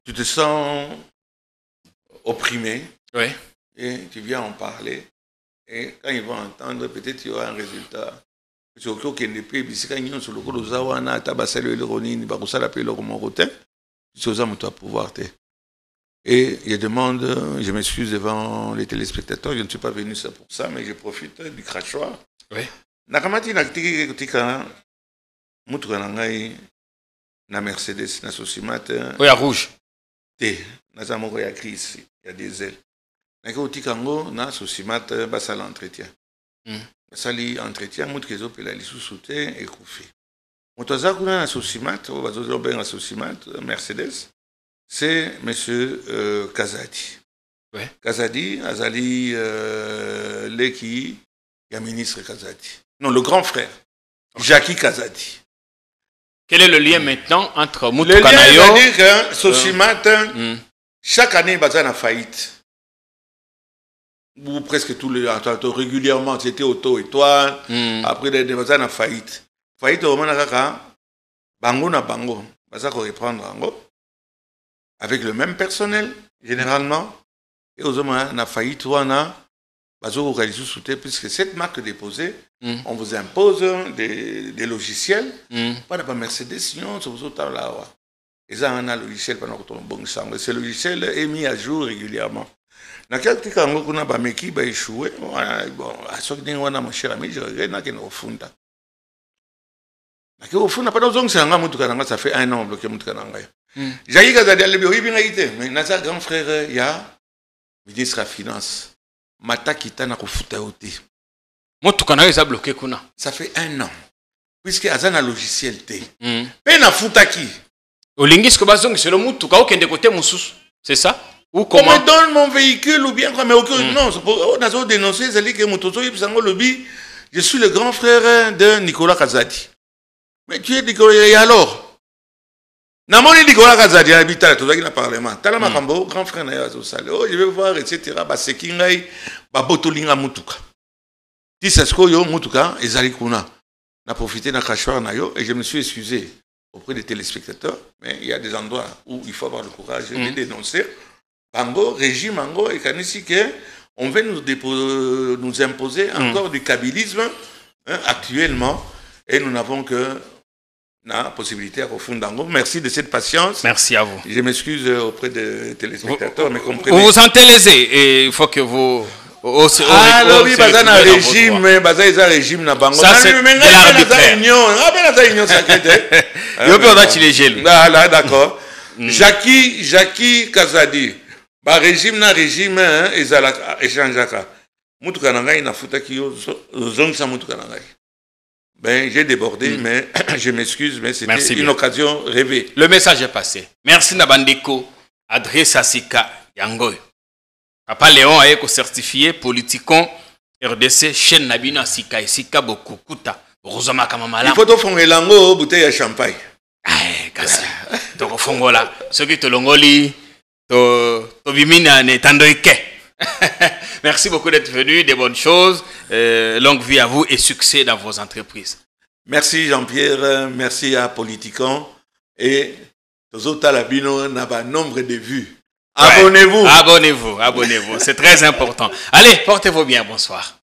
tu te sens opprimé. Oui. Et tu viens en parler. Et quand ils vont entendre, peut-être il y aura un résultat. C'est au cas où il y a des pays, si quand ils sont sur le coup de Zawana, Tabasel et le Ronin, Baroussa l'appelle le Romorotin, c'est aux hommes à pouvoir. Et je demande, je m'excuse devant les téléspectateurs, je ne suis pas venu ça pour ça, mais je profite du crachoir. Oui. Nakamati nakitiki kutika mutu kanangai na Mercedes na Sosimat. Oui, à rouge. Te, naza moko ya crise, il y a des ailes. Naka utika ngo na Sosimat basala entretien. Basali entretien mutu kezo pela lisusu te ekufi. Mutu aza kuna na Sosimat, o bazo benga Sosimat Mercedes, c'est monsieur Kazadi. Oui. Kazadi azali leki ya ministre Kazadi. Non, le grand frère, Jackie Kazadi. Quel est le lien maintenant entre Le Moutou lien, Kanayo? c'est-à-dire que Sosimat, chaque année, il y a une faillite. Ou presque tous les ans, régulièrement, c'était auto-étoile. Après, il y a une faillite. Faillite, au moment où bango na bango, il va reprendre avec le même personnel, généralement. Et aux hommes, il y a une faillite, puisque cette marque déposée, on vous impose des logiciels. Pas de Mercedes, sinon, c'est vous là. Et ça, on a un logiciel pendant que bon sang. Ce logiciel est mis à jour régulièrement. Dans quelques cas, on a un mec qui a échoué. Bon, à ce que on a mon cher ami, je regrette qu'il y a au fond. Au fond, pas besoin que ça fait 1 an bloqué Moutoukanaga. J'ai dit que ça a mais notre grand frère, il y a ministre de la Finance. Mata kitana kufuta yote. Moutoukanaga est bloqué kuna. Ça fait 1 an. Puisque azan a logiciel T. Pena futaki. Olingis kobazong c'est le Moutouka ou kende côté Moussous. C'est ça? Ou comment? On me donne mon véhicule ou bien quoi, mais aucun. Non, on a dénoncé, c'est que Moutozo Yipsango Lobby. Je suis le grand frère de Nicolas Kazadi. Mais tu es Nicolas, et alors? Namoni Nicolas Kazadi habite à tout le Parlement. Tala Makambo, grand frère Nayazo Sale. Oh, je vais voir, etc. Basekingai, Babotolinga Moutouka. Tisasko yo Moutouka, et Zalikuna. On a profité d'un crachoir Nayo, et je me suis excusé auprès des téléspectateurs. Mais il y a des endroits où il faut avoir le courage de dénoncer. Bango, régime Bango, et Kanisi, on veut nous imposer encore du kabylisme actuellement, et nous n'avons que la possibilité à refondre d'Ango. Merci de cette patience. Merci à vous. Je m'excuse auprès des téléspectateurs, mais comprenez. Vous vous sentez lésé et il faut que vous... Ah oui, baza na régime, baza isa régime na bango. Ça c'est de l'arbitraire. Rappelle la union sacrée. Yo pe on les gels. Là, d'accord. Jackie Kazadi. Ba régime na régime ezala échangeaka. Mutuka na ngai na futaki yo zongisa mutuka na ngai. Ben, j'ai débordé, mais je m'excuse, mais c'était une occasion rêvée. Le message est passé. Merci Nabandeko. Adresse à Sika Yangoy. Papa Léon a été certifié politicon RDC chaîne Nabina Sika et Sika Bokukuta. Rosama Kamamala. Il faut te faire lango bouteille à champagne. Ah, kasi. Donc fongola. Ceux qui te longoli, to bimina ne tandoike. Merci beaucoup d'être venu, des bonnes choses, longue vie à vous et succès dans vos entreprises. Merci Jean-Pierre, merci à Politicon et aux autres Talabino n'a pas nombre de vues. Abonnez-vous. Abonnez-vous, abonnez-vous, c'est très important. Allez, portez-vous bien, bonsoir.